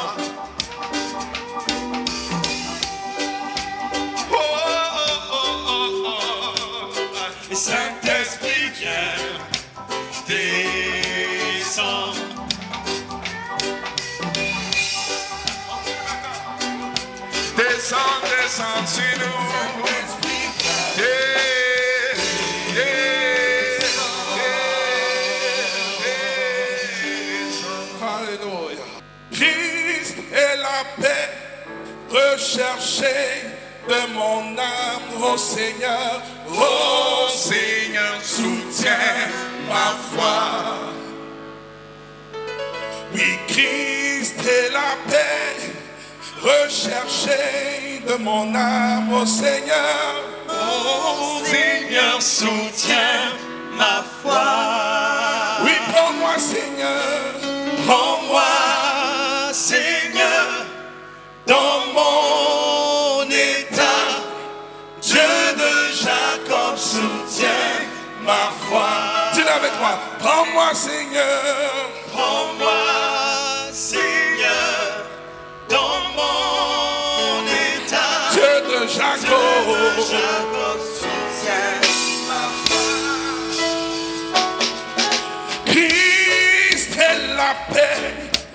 Oh, oh, oh, oh, oh. Saint-Esprit vient, descend. Descends, descends sur nous. Alléluia. Christ est la paix recherchée de mon âme, ô Seigneur. Ô Seigneur, soutiens ma foi. Oui, Christ est la paix recherché de mon âme, ô Seigneur. Oh Seigneur, soutiens ma foi. Oui, prends-moi, Seigneur. Prends-moi, Seigneur, dans mon état. Dieu de Jacob, soutiens ma foi. Dis-le avec moi. Prends-moi, Seigneur. Prends-moi, Seigneur, dans mon état. Dieu de Jacob, soutiens ma foi. Christ est la paix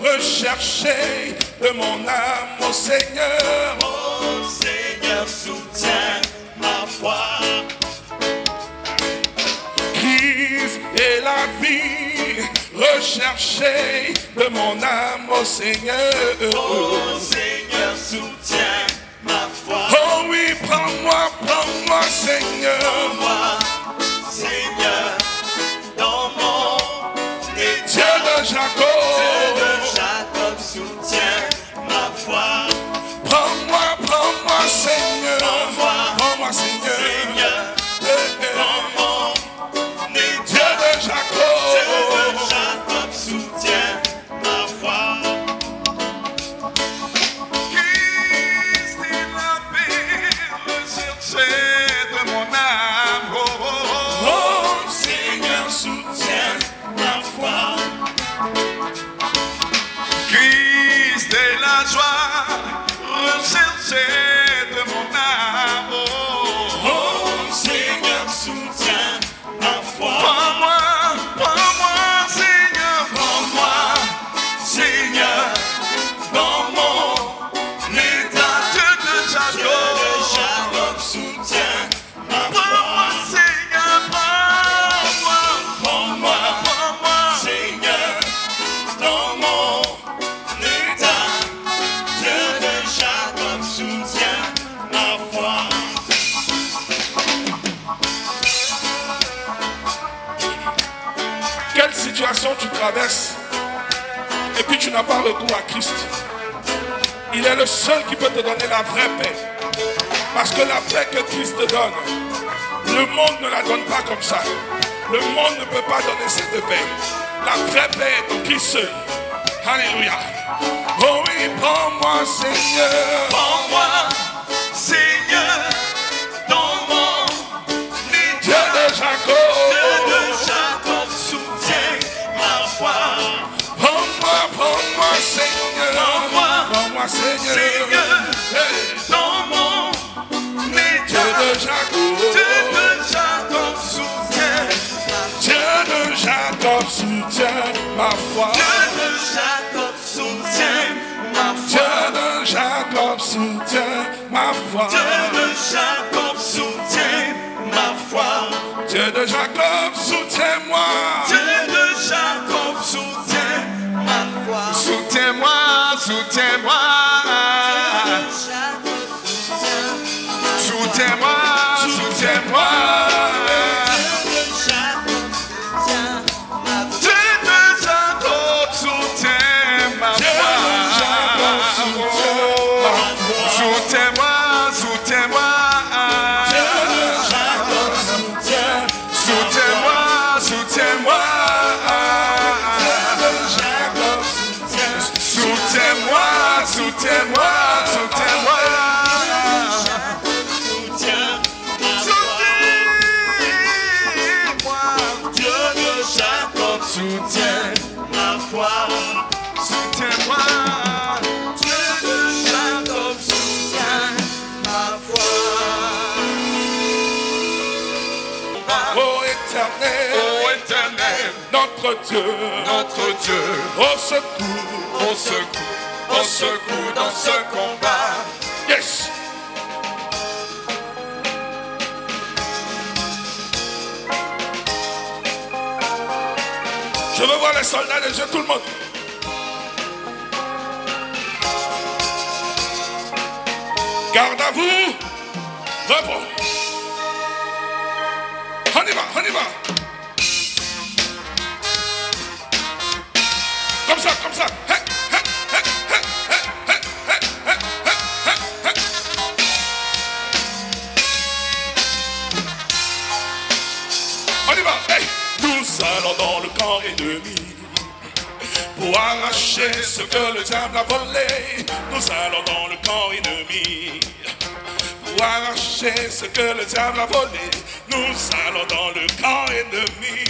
recherchée de mon âme, ô Seigneur. Oh Seigneur, soutiens ma foi. Christ l'église et la vie recherchée de mon âme, ô Seigneur. Oh Seigneur, soutiens ma foi. Oh oui, prends-moi, Seigneur. Prends-moi, Seigneur, dans mon état. Dieu de Jacob. Dieu de Jacob, soutiens ma foi. Prends-moi, Seigneur. Prends-moi, Seigneur. Seigneur, dans mon état. Dieu de Jacob. Dieu de Jacob, soutiens ma foi. Christ est la paix recherchée de mon âme. Oh, oh, oh. Oh, Seigneur, soutiens ma foi. Christ est la joie recherchée de mon âme. Oh, Oh Seigneur, soutiens ma foi. prends-moi, Seigneur, Prends-moi, Seigneur, dans mon état. Dieu de Dieu Jacob. de Jacob, soutiens ma foi. Prends-moi, Seigneur, prends-moi, Prends-moi, Seigneur, dans mon état. Dieu de Jacob, soutiens ma foi. Quelle situation tu traverses et puis tu n'as pas recours à Christ. Il est le seul qui peut te donner la vraie paix. Parce que la paix que Christ te donne, le monde ne la donne pas comme ça. Le monde ne peut pas donner cette paix. La vraie paix est en Christ seul. Alléluia. Oh oui, prends-moi, Seigneur. Prends-moi, Seigneur, dans mon état. Dieu de Jacob. Dieu de Jacob, soutiens ma foi. Prends-moi, Seigneur. Prends-moi, Seigneur. Seigneur, Hey. dans mon état. Dieu de Jacob. Dieu de Jacob, soutiens Dieu de Jacob, soutiens ma foi. Dieu de Jacob, soutiens ma foi. Dieu de Jacob, soutiens ma foi. Dieu de Jacob, soutiens ma foi. Dieu de Jacob, soutiens-moi. Dieu de Jacob, soutiens ma foi. soutiens-moi, soutiens-moi, soutiens-moi, soutiens-moi. Dieu de Jacob, soutiens ma foi. Soutiens-moi, soutiens-moi. Soutiens-moi, soutiens-moi. Soutiens-moi, soutiens-moi, soutiens-moi. Soutiens ma foi, Soutiens-moi. Dieu de Jacob, soutiens ma foi. Ô éternel, Ô éternel, notre Dieu, au secours, au secours, au secours dans ce combat. yes. Je veux voir les soldats des yeux, tout le monde. Garde à vous. Repos. On y va, on y va. Comme ça, comme ça. Hey, hey, hey, hey, hey, hey, hey, hey, hey, hey, hey. On y va. Hey. Nous allons dans le camp ennemi pour arracher ce que le diable a volé. Nous allons dans le camp ennemi pour arracher ce que le diable a volé. Nous allons dans le camp ennemi,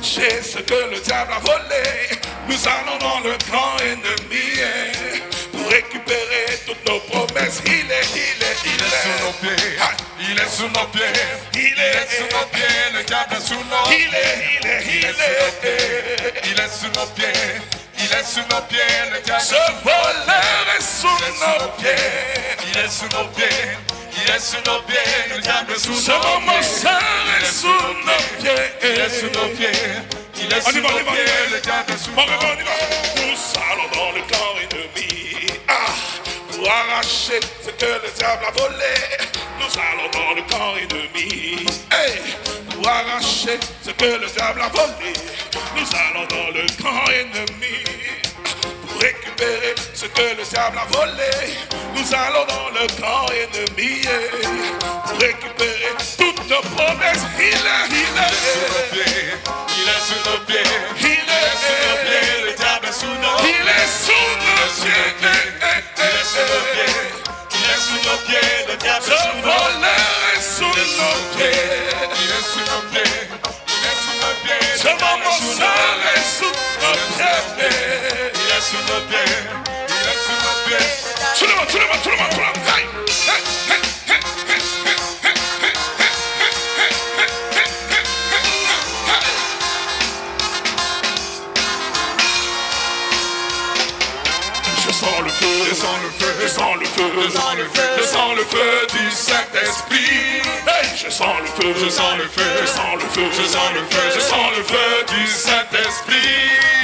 chercher ce que le diable a volé. Nous allons dans le camp ennemi pour récupérer toutes nos promesses. Il est Sous nos pieds, Ah. il est sous nos pieds, Il est sous nos pieds, le diable est sous nos pieds. Il est sous nos pieds, il est sous nos pieds, le diable Ce voleur est sous nos pieds. il est sous nos pieds, il est sous nos pieds, le diable est sous Ce nos moment pieds. seul est sous nos pieds. est sous nos pieds. Il est sous nos pieds, le diable est sous nos pieds. Nous allons dans le camp ennemi pour arracher ce que le diable a volé. Nous allons dans le camp ennemi pour arracher ce que le diable a volé. Nous allons dans le camp ennemi pour récupérer ce que le diable a volé. Nous allons dans le camp ennemi pour récupérer toutes nos promesses. Il est sous nos pieds, il est sous nos pieds, le diable est sous nos pieds. Il est sous nos pieds, il est sous nos pieds, il est sous nos pieds, le diable est sous nos pieds. est sous nos pieds, il est sous nos pieds, il est sous nos pieds. ce moment seul est sous nos pieds. Il est sous nos pieds, il est sous nos pieds. Tout le monde, tout le monde, tout le monde, tout le monde. Je sens le feu, Je sens le feu, je sens le feu, je sens le feu, je sens le feu du Saint-Esprit. Hey, je sens le feu, Je sens le feu, je sens le feu, je sens le feu, je sens le feu du Saint-Esprit.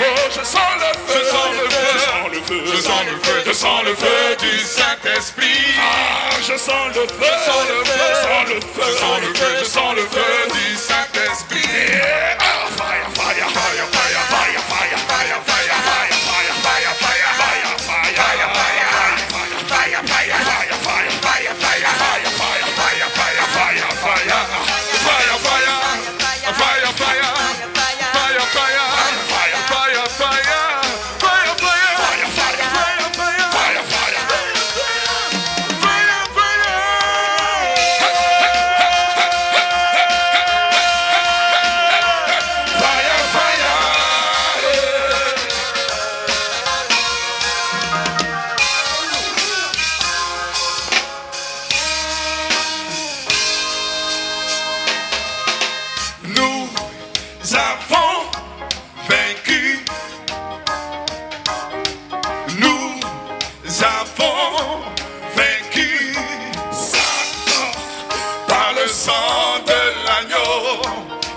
Oh, je sens le feu, Je sens le feu, je sens le feu, je sens le feu, je sens le feu du Saint-Esprit. Ah, je sens le feu, Je sens le feu, je sens le feu, je sens le feu, je sens le feu du Saint-Esprit. Yeah. Ah, fire, fire, fire, fire, fire, fire, fire, fire, fire, fire, fire, fire, fire,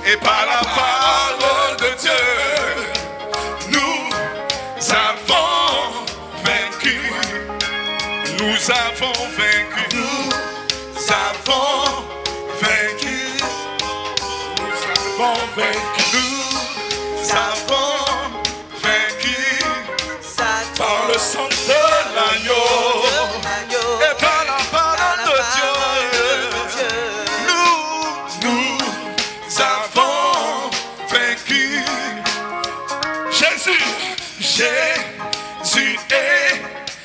Et par la parole de Dieu, nous avons vaincu. Nous avons vaincu. Nous avons vaincu. Nous avons vaincu. Nous avons vaincu. Par le sang de l'agneau. Et par la parole de Dieu. Jésus est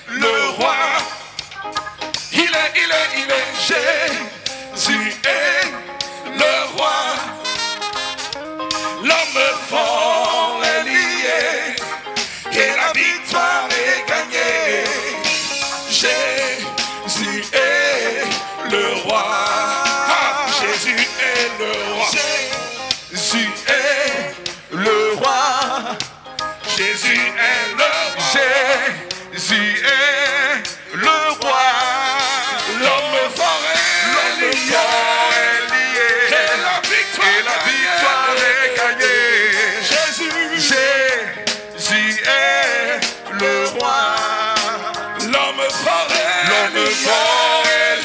le roi. Il est. Jésus est le roi. L'homme fort est lié et la victoire est gagnée. Jésus est le roi. Ah, Jésus est le roi. Jésus est le roi. Jésus est le roi. Jésus est le roi. L'homme fort est lié. Et la victoire est gagnée. Jésus est le roi. L'homme fort est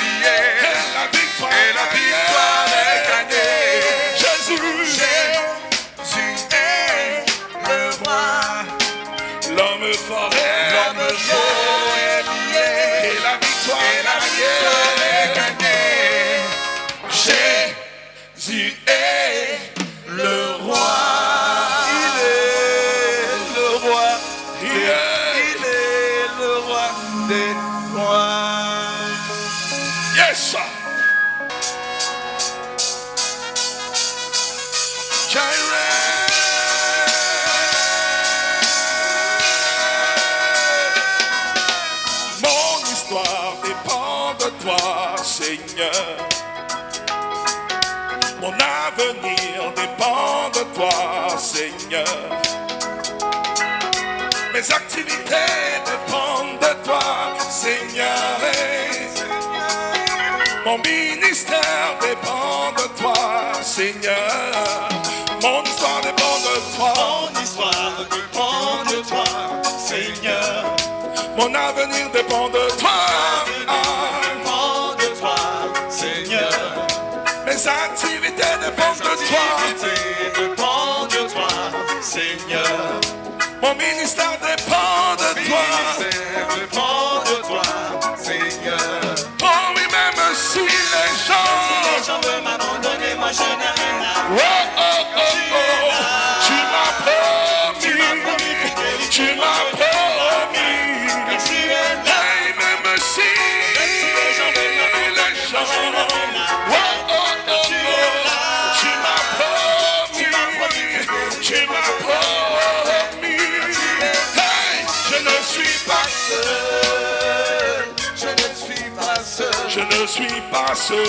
lié. Et la victoire est gagnée. Jésus est le roi. L'homme fort est lié et la victoire est gagnée. Jésus est le roi. Il est le roi. Il est le roi des rois. Yes, sir. Seigneur, mon avenir dépend de toi, Seigneur. Mes activités dépendent de toi, Seigneur. Mon ministère dépend de toi, Seigneur. Mon Mon avenir dépend de toi. Dépend de toi, Seigneur. Mes activités dépendent de toi. Dépend de toi, Seigneur. Mon ministère dépend de toi. Ministère dépend de toi, Seigneur. Oh oui, même si les gens veulent m'abandonner, moi je n'ai rien à oh, oh, oh, oh. Tu m'as promis, tu m'as promis. Et tu es là. Et même si les gens oh, oh, oh, oh. Tu m'as promis, tu m'as promis. Hey, je ne suis pas seul. Je ne suis pas seul. Je ne suis pas seul.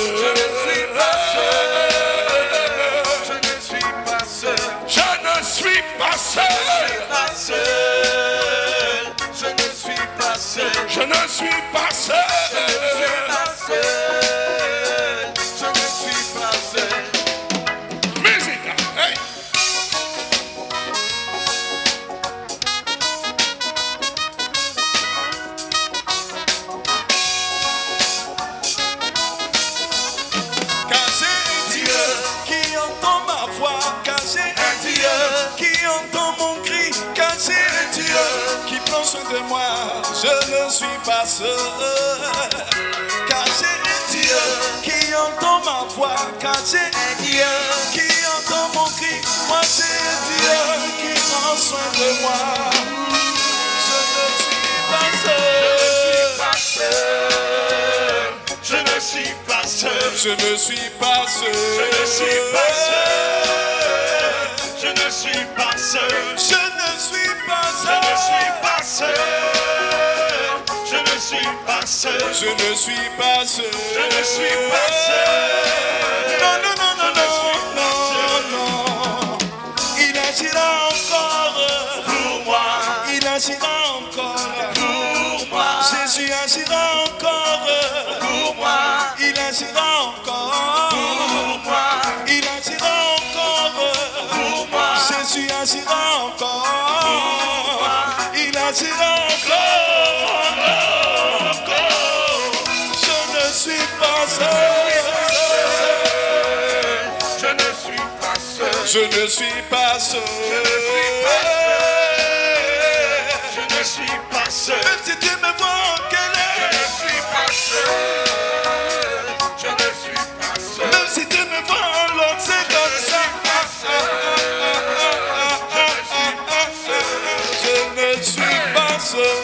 Je ne suis pas seul. Je ne suis pas seul. Je ne suis pas seul. Je ne suis pas seul. Je ne suis pas seul. Je ne suis pas seul. Musique. Hey. Car j'ai un Dieu qui entend ma voix. Car j'ai un Dieu qui entend mon cri. Car j'ai un Dieu qui prend soin de moi. Je ne suis pas seul. Car j'ai un Dieu qui entend ma voix. Car j'ai un Dieu qui entend mon cri. Moi j'ai un Dieu qui prend soin de moi. Je ne suis pas seul. Je ne suis pas seul. Je ne suis pas seul. Je ne suis pas seul. Je ne suis pas seul. Je ne suis pas seul. Je ne suis pas seul. Je ne suis pas seul. Non, non, non, non, non, non, non. Il agira encore pour moi. Il agira encore pour moi. Jésus agira encore pour moi. Il agira encore pour moi. Il agira encore pour moi. Jésus agira encore pour moi. Il agira encore. Je ne suis pas seul. Je ne suis pas seul. Je ne suis pas seul. Je ne suis pas seul. Même si tu me vois en galère, je ne suis pas seul. Je ne suis pas seul. Même si tu me vois en l'autre, c'est comme ça. Je ne suis pas seul.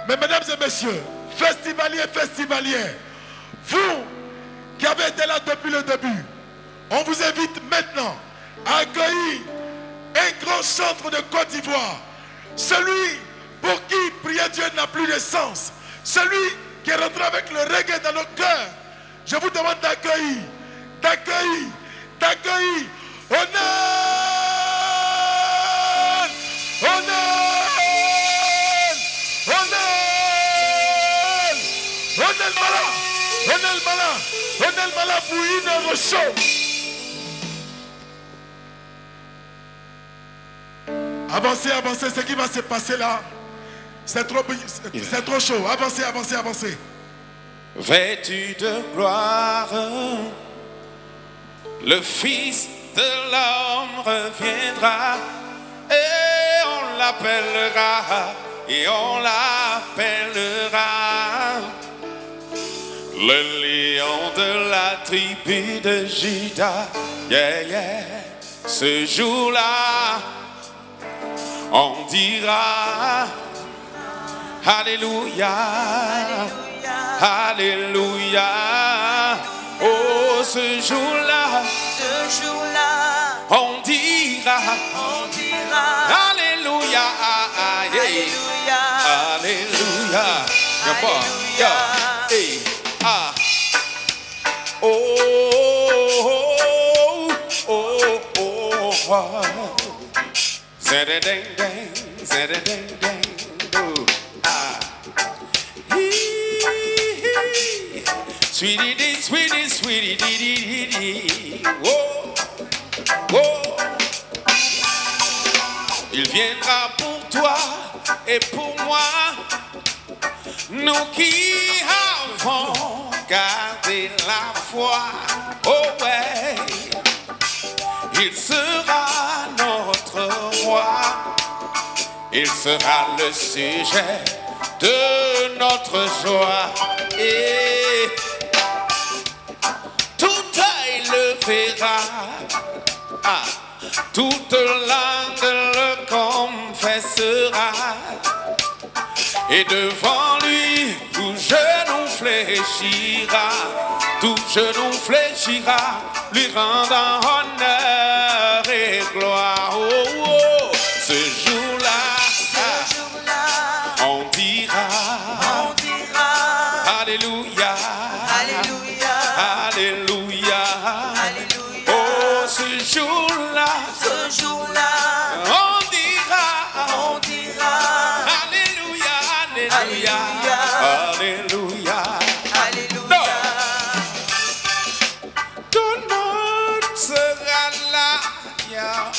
Mais mesdames et messieurs, festivaliers, festivalières, vous qui avez été là depuis le début, on vous invite maintenant à accueillir un grand chantre de Côte d'Ivoire, celui pour qui prier Dieu n'a plus de sens, celui qui est rentré avec le reggae dans nos cœurs. Je vous demande d'accueillir, honneur, Onel Mala pour une heure chaud. Avancez, ce qui va se passer là, c'est trop chaud. Avancez. Vêtu de gloire, le Fils de l'homme reviendra et on l'appellera, le lion de la tribu de Juda. Ce jour-là, on dira Alléluia, Alléluia, Oh, ce jour-là, on dira, Alléluia, Alléluia, Alléluia. Hey, ah. Oh, oh, oh, oh, oh. Zedeng, deng, zedeng, deng, oh, ah. Sweetie dee, sweetie, sweetie dee dee dee. Oh, oh. Il viendra pour toi et pour moi, nous qui avons gardé la foi. Oh ouais, il sera notre roi, il sera le sujet de notre joie. Et tout œil le verra, ah, toute langue le confessera. Et devant lui, tout genou fléchira, tout genou fléchira, lui rendant honneur et gloire. Oh, oh, ce jour-là, on dira, Alléluia, Alléluia, Alléluia, Alléluia. Oh, ce jour-là, on dira, Alléluia, Alléluia, Alléluia, Alléluia. Tout le monde sera là, yeah.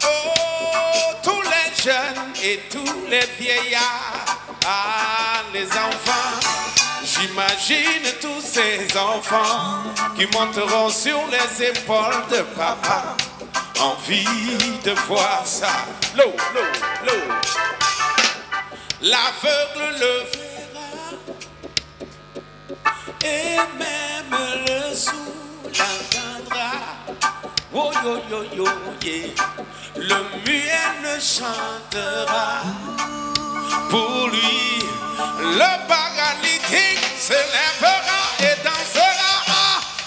Oh, tous les jeunes et tous les vieillards, ah, les enfants. J'imagine tous ces enfants qui monteront sur les épaules de papa. Envie de voir ça. L'eau, l'eau, l'eau. L'aveugle le verra et même le sourd l'entendra. Oh yo yo yo yeah. Le muet ne chantera. Pour lui, le paralytique se lèvera et dansera.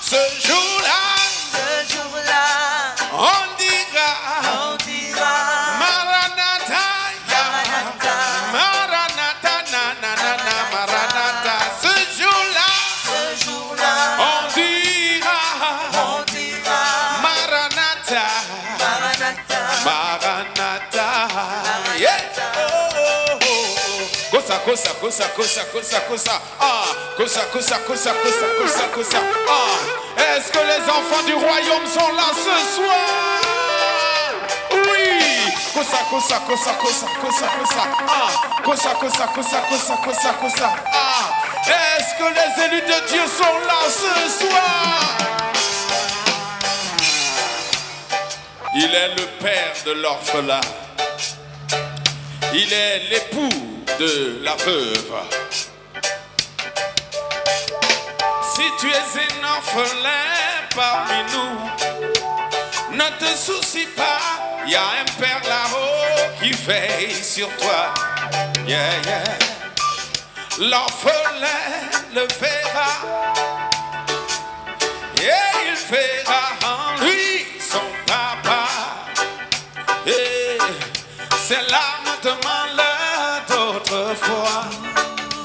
Ce jour-là, on dira, Maranatha, Maranatha, na na na na, Maranatha. Ce jour-là, on dira, Maranatha, Maranatha, yeah. Kosa, kosa, kosa, kosa, kosa, ah, kosa, kosa, kosa, kosa, kosa, kosa, ah. Est-ce que les enfants du royaume sont là ce soir? Oui. Kosa, kosa, kosa, kosa, kosa, kosa, ah, kosa, kosa, kosa, kosa, kosa, kosa, ah. Est-ce que les élus de Dieu sont là ce soir? Il est le père de l'orphelin. Il est l'époux de la veuve. Si tu es un orphelin parmi nous, ne te soucie pas, il y a un père là-haut qui veille sur toi. Yeah, yeah. L'orphelin le verra et il verra en lui son papa. Et c'est l'âme de malheur d'autrefois,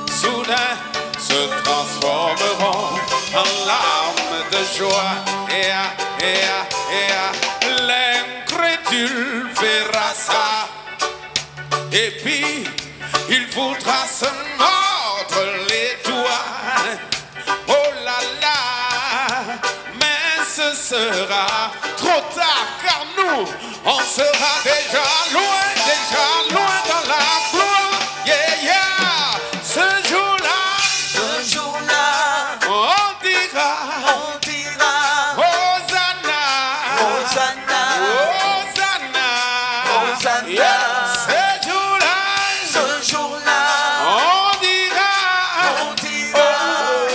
soudain se transformeront en larmes de joie. Et l'incrédule verra ça. Et puis il voudra se mordre les doigts. Oh là là, mais ce sera trop tard, car nous, on sera déjà loin dans la gloire. Yeah, yeah. Ce jour-là, on dira, Hosanna, Hosanna, Hosanna. Yeah. Ce jour-là, on dira,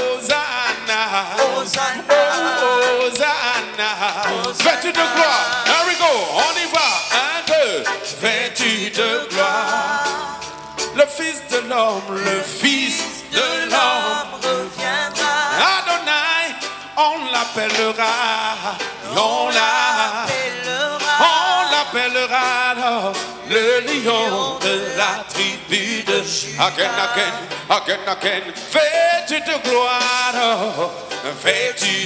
Hosanna, Hosanna, Hosanna. Vêtu de gloire. Here we go. On y va. 1, 2. Vêtu de gloire. Le Fils de l'homme reviendra. Adonai, on l'appellera, on l'appellera le lion de la tribu de Aken, fais-tu de gloire, fais-tu,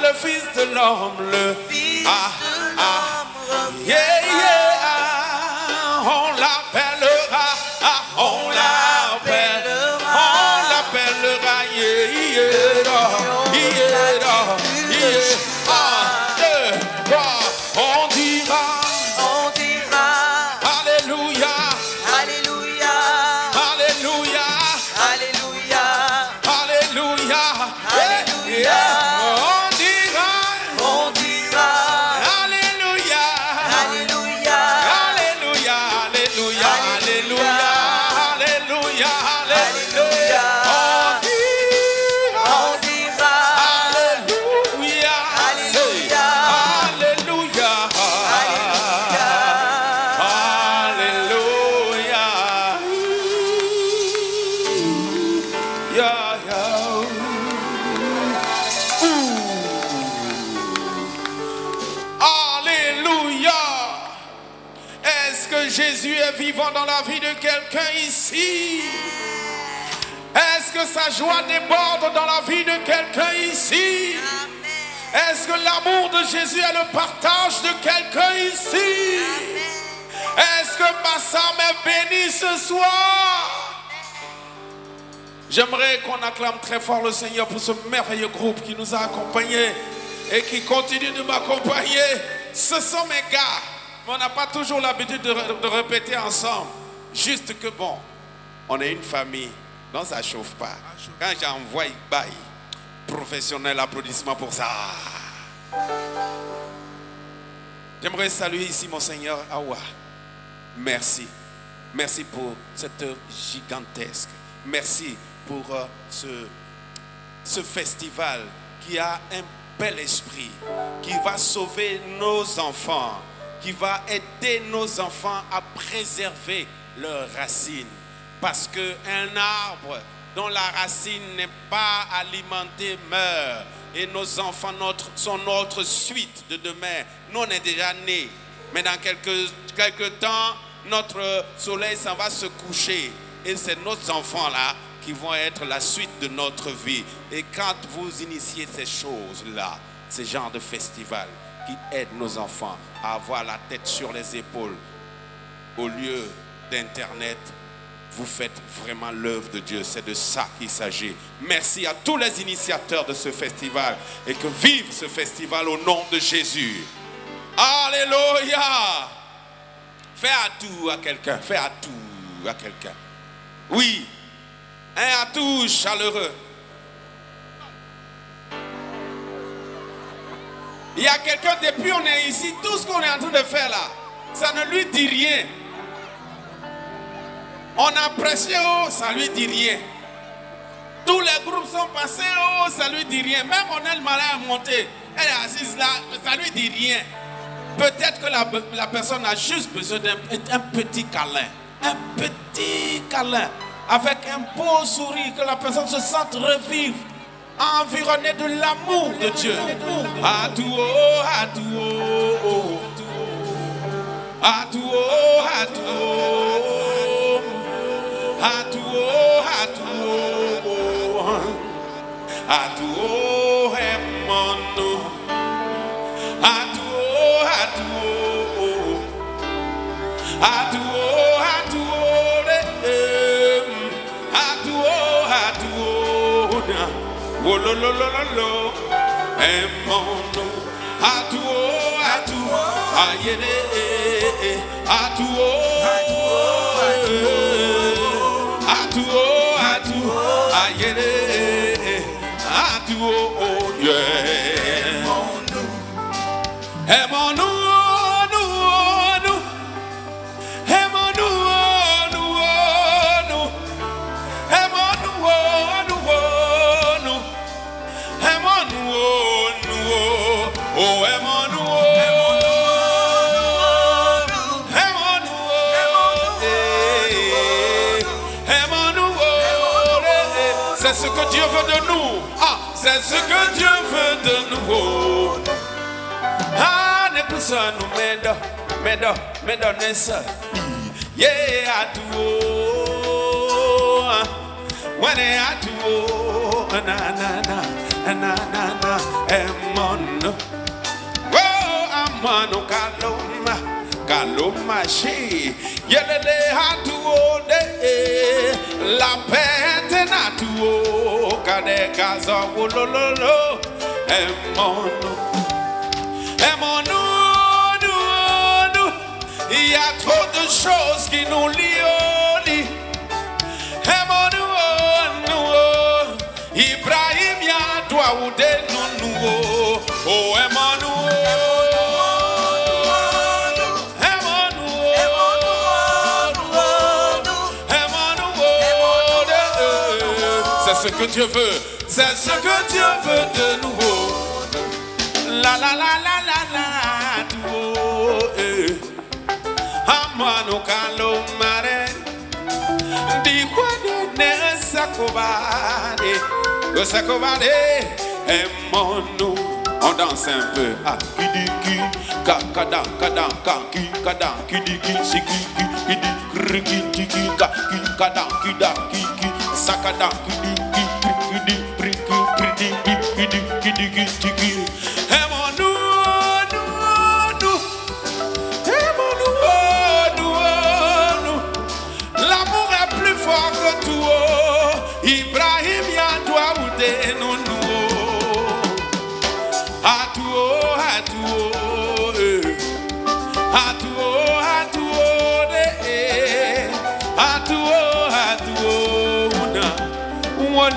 le fils de l'homme, le fils on l'appellera, on l'appellera, on dira, alléluia, alléluia, alléluia, alléluia, alléluia, alléluia. On dira, alléluia, alléluia, alléluia, alléluia, alléluia, alléluia, alléluia. On dira, alléluia, alléluia, alléluia, alléluia. Est-ce que Jésus est vivant dans la vie de quelqu'un ici? Est-ce que sa joie déborde dans la vie de quelqu'un ici? Est-ce que l'amour de Jésus est le partage de quelqu'un ici? Est-ce que Bassam est béni ce soir? J'aimerais qu'on acclame très fort le Seigneur pour ce merveilleux groupe qui nous a accompagnés et qui continue de m'accompagner. Ce sont mes gars. Mais on n'a pas toujours l'habitude de répéter ensemble. Juste que bon, on est une famille. Non, ça ne chauffe pas. Quand j'envoie Ibaï, professionnel, applaudissements pour ça. J'aimerais saluer ici Monseigneur Awa. Merci. Merci pour cette œuvre gigantesque. Merci pour ce festival qui a un bel esprit, qui va sauver nos enfants, qui va aider nos enfants à préserver leurs racines. Parce qu'un arbre dont la racine n'est pas alimentée meurt. Et nos enfants sont notre suite de demain. Nous, on est déjà nés. Mais dans quelques temps, notre soleil s'en va se coucher. Et c'est nos enfants-là qui vont être la suite de notre vie. Et quand vous initiez ces choses-là, ces genres de festivals qui aident nos enfants à avoir la tête sur les épaules au lieu d'Internet, vous faites vraiment l'œuvre de Dieu. C'est de ça qu'il s'agit. Merci à tous les initiateurs de ce festival et que vive ce festival au nom de Jésus. Alléluia. Fais à tout à quelqu'un. Fais à tout à quelqu'un. Oui. Un à tout chaleureux. Il y a quelqu'un, depuis on est ici, tout ce qu'on est en train de faire là, ça ne lui dit rien. On a prêché, oh, ça lui dit rien. Tous les groupes sont passés, oh, ça lui dit rien. Même on a le malin à monter. Elle est assise là, ça lui dit rien. Peut-être que la personne a juste besoin d'un petit câlin. Un petit câlin. Avec un beau sourire, que la personne se sente revivre. Environnée de l'amour de Dieu. À tout, oh, à tout, oh, oh. À tout, oh, à tout, oh. À tout, oh, à tout, oh. À tout, oh, aimons-nous. À tout, oh, à tout, oh. À tout, oh, à tout, oh. À tout, oh, à tout, oh. Oh, lo, lo, lo, lo, lo. Aimons-nous. À tout, oh, à tout, oh. Aïe, à tout, oh, à tout, oh. À tout, oh, à tout, aïe, à tout, oh, yeah. Aimons-nous, nous, nous. Aimons-nous, nous, nous. Aimons-nous, nous, nous. Aimons-nous, nous, oh, aimons-nous, C'est ce que Dieu veut de nous. Ah, c'est ce que Dieu veut de nous. Ah, ne plus ça nous medo nessa. Yeah, à tout. When I do, na emon. Oh, amano kaloma she. Yelele hatu de la pente na tu kade kaza wololo emon. Il y a trop de choses qui nous lient. Ibrahim ya doa ude nunuo. Oh c'est ce que Dieu veut. C'est ce que Dieu veut de nouveau. La la la la la la tuo. Amano kalomare. Di quando ne sakobade. Sakobade. Emonu. On danse un peu. Ah, kidiki. Kakada, kada, kaki, kada, kidiki, siki, kidi, kriki, tiki, kaki, kada, kida, kiki, sakada, kidiki, kidi, priki, pridi, kidi, kidiki, tiki. Emonu, l'amour est plus fort que tout. Ibrahim ya doa ude nunu.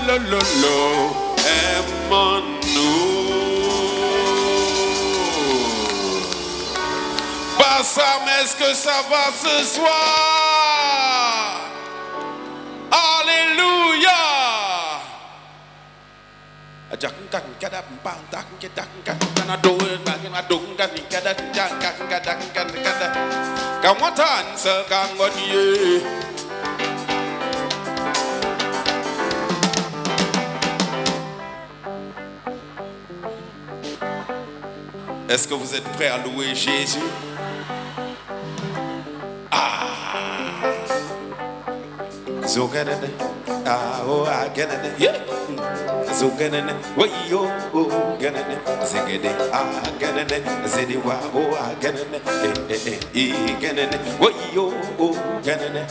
Lo lo lo, Bassam, est-ce que ça va ce soir? Alléluia. Est-ce que vous êtes prêts à louer Jésus? Ah! Zoganene, ah oh ah ganene, yeah. Zoganene, wayo oh ganene, zegede ah ganene, zede wa oh ah ganene, ganene, wayo oh ganene.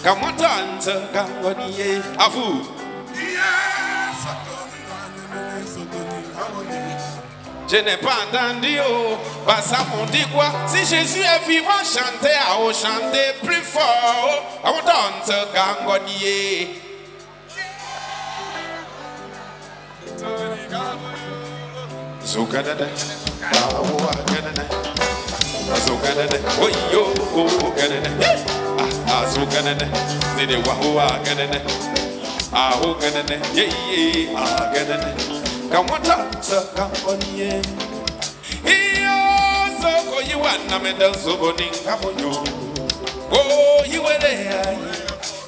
Come on, dance, come on, yeah. À vous. Je n'ai pas entendu, oh, bah ça m'ont dit quoi? Si Jésus est vivant, chantez à haut, chantez plus fort. On danse, gangonier. Zoganade, ah, ganane, zoganade, oh yo, oh, ganane, ah, zoganade, c'est des wahoo, ganane, ah, oh, ganane, yeah, ah, ganane. Come on, come on, yeah. So you want to make the Zoboning come on, you. Oh, you were there.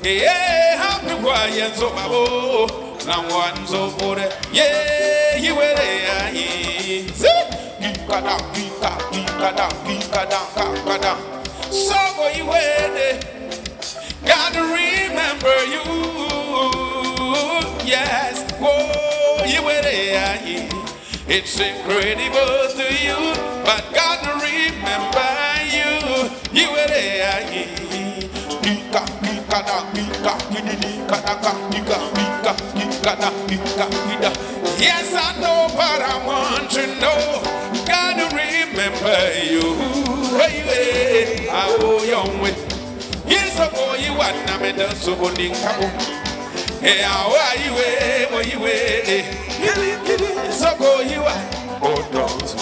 Yeah, happy quiet, so babo. Now one so for it. Yeah, you were there. So you were there. God remember you. Yes, oh, you were there. It's incredible to you, but God remember you. You were there. Yes, I know, but I want to know. God remember you. I owe your way. Yes, I owe you what I'm in the Suboning Cabo. Hey, how are you? Where you so go you are. Oh, don't.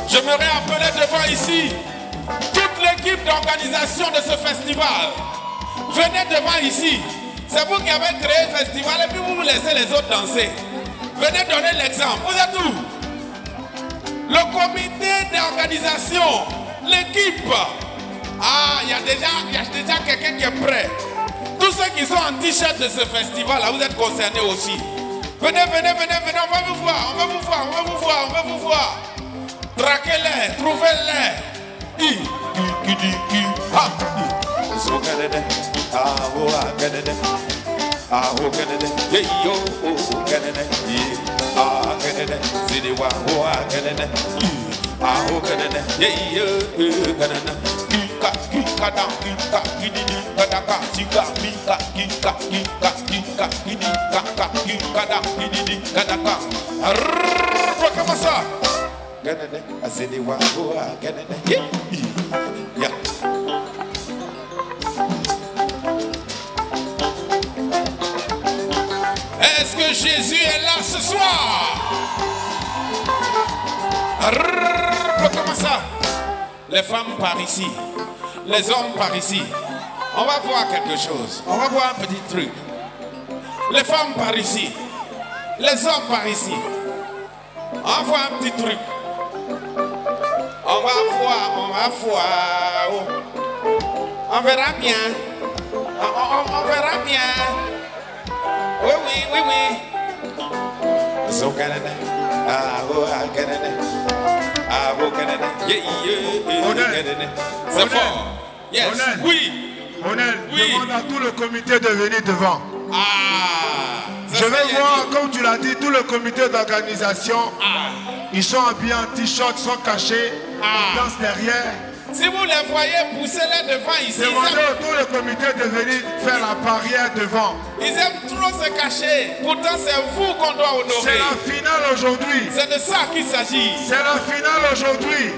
J'aimerais appeler devant ici toute l'équipe d'organisation de ce festival. Venez devant ici. C'est vous qui avez créé le festival et puis vous laissez les autres danser. Venez donner l'exemple. Vous êtes où? Le comité d'organisation, l'équipe. Ah, il y a déjà quelqu'un qui est prêt. Tous Tous ceux qui sont en t-shirt de ce festival, là, vous êtes concernés aussi. Venez, venez, venez, venez, on va vous voir, on va vous voir, on va vous voir, on va vous voir. Traquez-les, trouvez-les. Comment ça? Est-ce que Jésus est là ce soir? Comment ça? Les femmes par ici, les hommes par ici. On va voir quelque chose. On va voir un petit truc. Les femmes par ici, les hommes par ici. On va voir un petit truc. On va voir. On verra bien. On verra bien. Oui. So Canada. C'est fort. Yes. Oui. Demande à tout le comité de venir devant. Je vais voir, comme tu l'as dit, tout le comité d'organisation. Ils sont habillés en t-shirt, sont cachés, ils dansent derrière. Si vous les voyez, poussez-les devant ici. Demandez à tout le comité de venir faire la barrière devant. Ils aiment trop se cacher. Pourtant, c'est vous qu'on doit honorer. C'est la finale aujourd'hui. C'est de ça qu'il s'agit. C'est la finale aujourd'hui.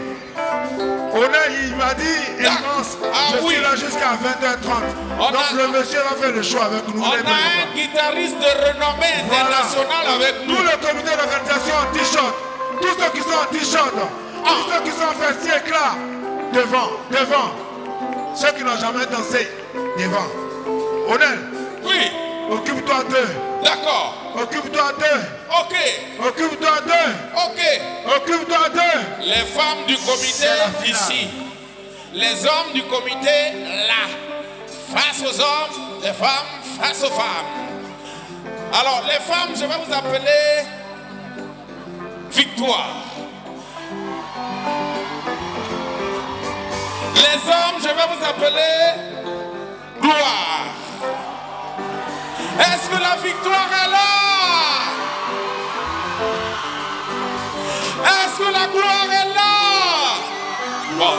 Il m'a dit, il pense, je suis là jusqu'à 20h30. Donc le monsieur va faire le choix avec nous. On a un guitariste de renommée internationale avec nous. Tout le comité d'organisation en t-shirt. Tous ceux qui sont en t-shirt. Tous ceux qui sont en festier éclat. Devant. Ceux qui n'ont jamais dansé, devant. Onel. Oui. Occupe-toi d'eux. D'accord. Occupe-toi d'eux. Ok. Occupe-toi d'eux. Ok. Occupe-toi d'eux. Les femmes du comité ici. Les hommes du comité là. Face aux hommes, les femmes face aux femmes. Alors les femmes, je vais vous appeler Victoire. Les hommes, je vais vous appeler Gloire. Est-ce que la victoire est là? Est-ce que la gloire est là? Bon.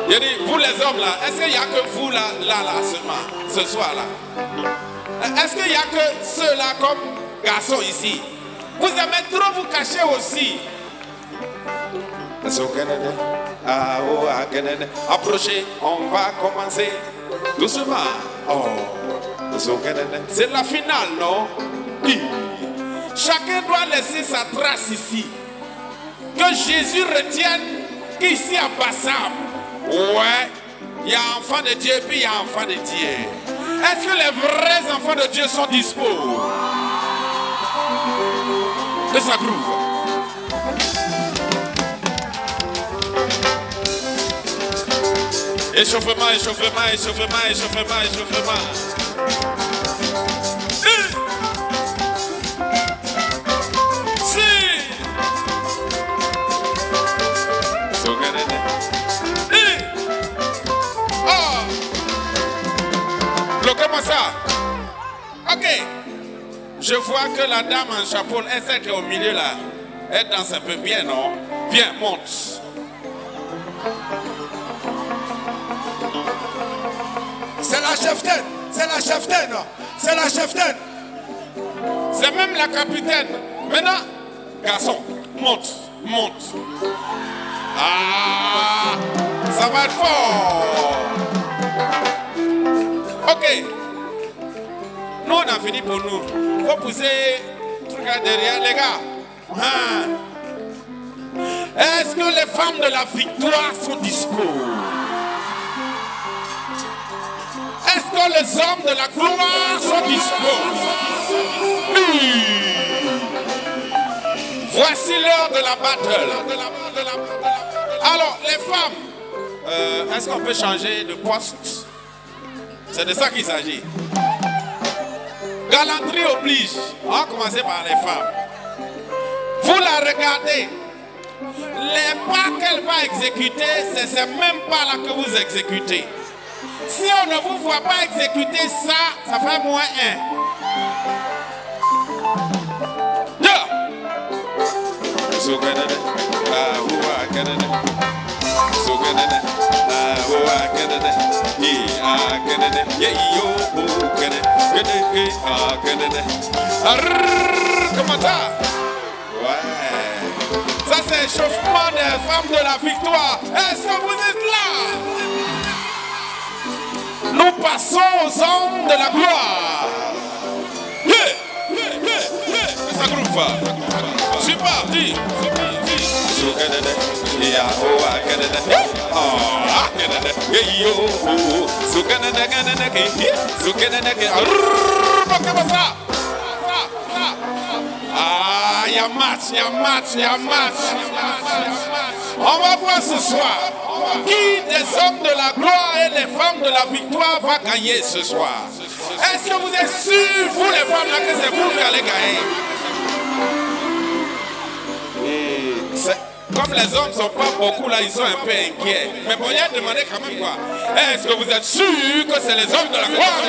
Il dit, vous les hommes là, est-ce qu'il n'y a que vous là seulement, ce soir là? Est-ce qu'il n'y a que ceux-là comme garçons ici? Vous aimez trop vous cacher aussi. Approchez, on va commencer doucement. C'est la finale, non? Chacun doit laisser sa trace ici. Que Jésus retienne qu'ici à Bassam, ouais, il y a enfants de Dieu et puis il y a enfants de Dieu. Est-ce que les vrais enfants de Dieu sont dispo? Que ça groove. Échauffement. Si. Bloquez-moi ça. Ok. Je vois que la dame en chapeau, elle sait qu'au milieu là, elle danse un peu bien, non? Viens, monte. C'est la cheftaine. C'est même la capitaine. Maintenant, garçon, monte. Ah, ça va être fort. Ok. Nous, on a fini pour nous. Il faut pousser le truc derrière, les gars. Est-ce que les femmes de la victoire sont dispo? Est-ce que les hommes de la gloire sont dispo? Oui. Voici l'heure de la battle. Alors, les femmes, est-ce qu'on peut changer de poste? C'est de ça qu'il s'agit. Galanterie oblige. On va commencer par les femmes. Vous la regardez. Les pas qu'elle va exécuter, c'est ces mêmes pas là que vous exécutez. Si on ne vous voit pas exécuter ça, ça fait moins 1. Comment ça? Ouais. Ça c'est l'échauffement des femmes de la victoire. Est-ce que vous êtes là? Nous passons aux hommes de la gloire. Ça groupe pas. C'est parti. Ah, il y a match. On va voir ce soir qui des hommes de la gloire et des femmes de la victoire va gagner ce soir. Est-ce que vous êtes sûrs, vous les femmes là, que c'est vous qui allez gagner? Comme les hommes ne sont pas beaucoup là, ils sont un peu inquiets. Mais bon, il y a demandé quand même quoi. Est-ce que vous êtes sûrs que c'est les hommes de la gloire?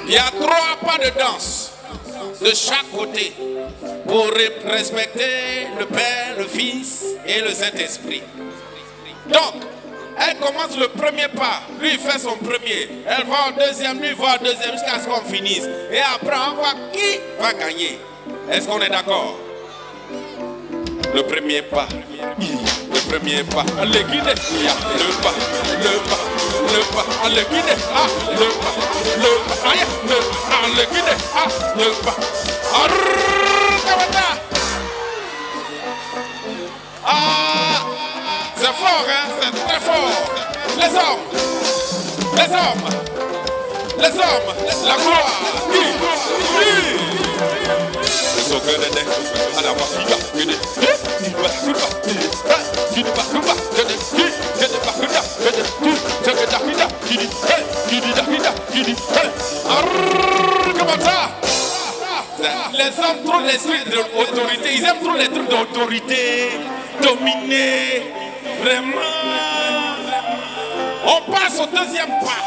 Il y a 3 pas de danse de chaque côté pour respecter le Père, le Fils et le Saint-Esprit. Donc, elle commence le premier pas, lui il fait son premier, elle va au deuxième, lui va au deuxième jusqu'à ce qu'on finisse. Et après on voit qui va gagner. Est-ce qu'on est d'accord? Le premier pas, le premier pas, le guide, le pas, le guide, le guide, le pas. C'est fort, hein? C'est très fort. Les hommes, la gloire. Les hommes trop les trucs d'autorité, ils aiment trop les trucs d'autorité, dominer, vraiment. On passe au deuxième pas.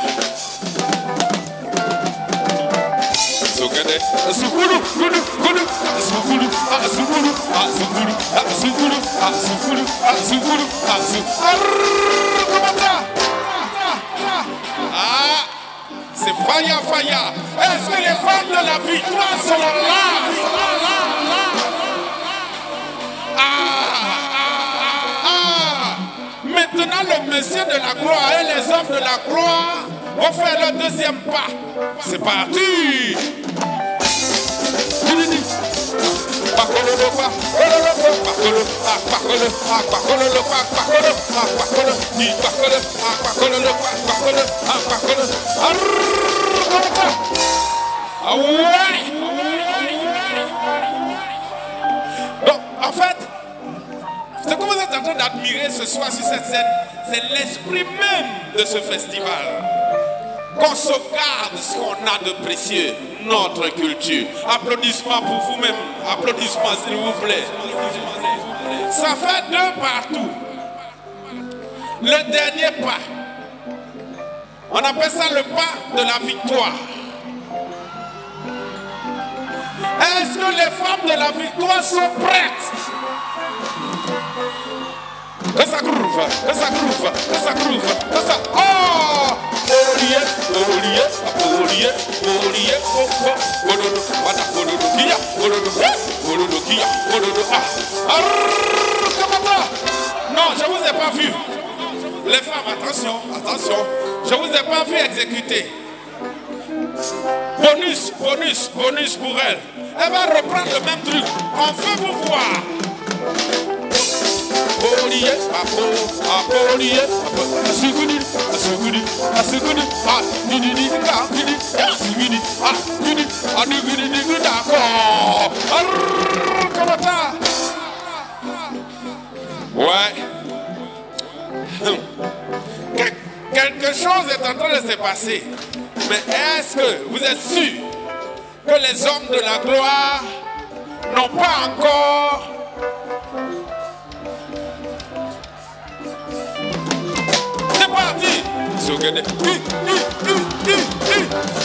C'est Faya. Est-ce que les femmes de la victoire sont là? Maintenant, le monsieur de la gloire et les hommes de la gloire vont faire le deuxième pas. C'est parti. Donc, en fait, ce que vous êtes en train d'admirer ce soir sur cette scène, c'est l'esprit même de ce festival. Qu'on sauvegarde ce qu'on a de précieux, notre culture. Applaudissements pour vous-même. Applaudissements s'il vous plaît. Ça fait 2 partout. Le dernier pas, on appelle ça le pas de la victoire. Est-ce que les femmes de la victoire sont prêtes? Que ça groove. Oh! Non, je vous ai pas vu. Les femmes, attention. Je vous ai pas vu exécuter. Bonus pour elle. Elle va reprendre le même truc. On veut vous voir. Ouais. chose est en train de se passer. Mais est-ce que vous êtes sûr que les hommes de la gloire n'ont pas encore... C'est parti.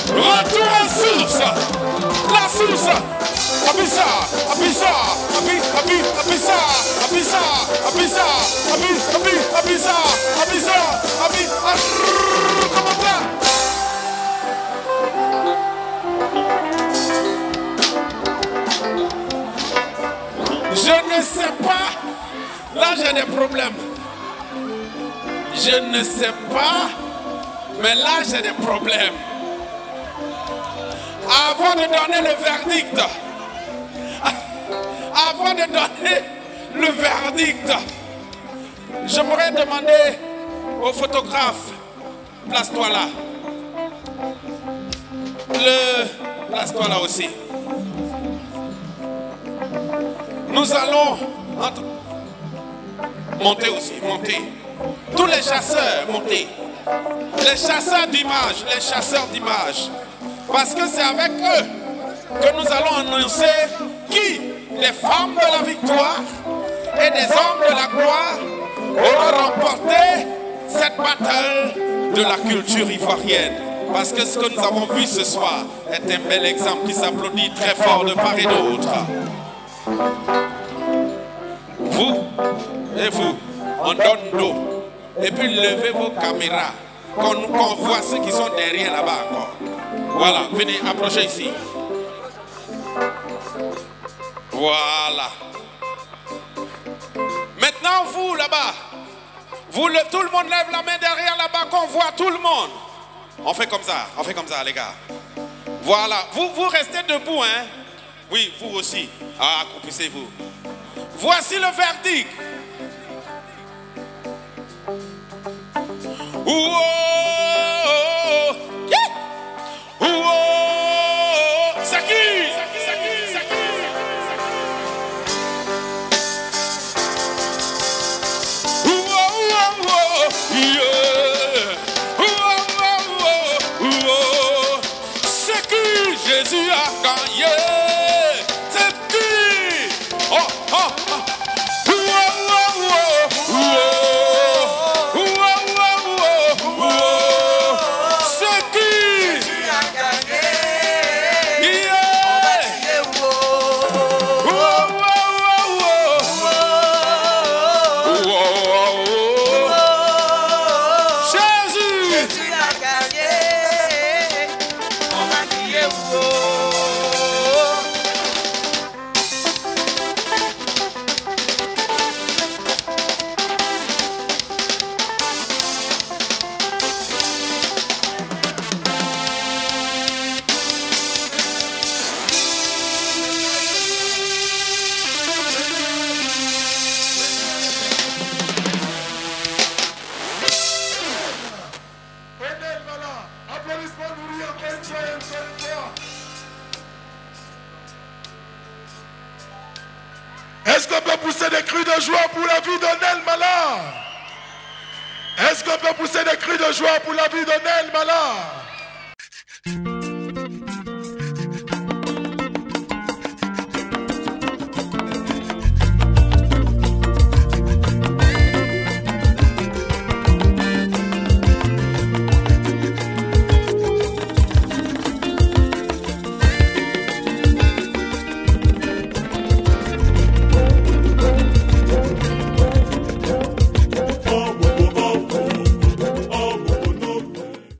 Retour à source. La source. Abissa, abissa, abissa, abissa, abissa, abissa, abissa, comment ça? Je ne sais pas. Là, j'ai des problèmes. Je ne sais pas. Mais là, j'ai des problèmes. Avant de donner le verdict, j'aimerais demander au photographe, place-toi là. Place-toi là aussi. Nous allons monter aussi, monter. Tous les chasseurs, monter. Les chasseurs d'images, parce que c'est avec eux que nous allons annoncer qui, les femmes de la victoire et des hommes de la gloire, auront remporté cette bataille de la culture ivoirienne. Parce que ce que nous avons vu ce soir est un bel exemple qui s'applaudit très fort de part et d'autre. Vous et vous, on donne l'eau. Et puis levez vos caméras, qu'on voit ceux qui sont derrière là-bas encore. Voilà, venez, approchez ici. Voilà. Maintenant, vous là-bas, tout le monde lève la main derrière là-bas, qu'on voit tout le monde. On fait comme ça, les gars. Voilà, vous restez debout, hein. Oui, vous aussi. Ah, accroupissez-vous. Voici le verdict. C'est qui? C'est qui? Jésus a gagné. C'est qui? Oh, oh, oh. Est-ce qu'on peut pousser des cris de joie pour la vie de Nel Mala? Est-ce qu'on peut pousser des cris de joie pour la vie de Nel Mala?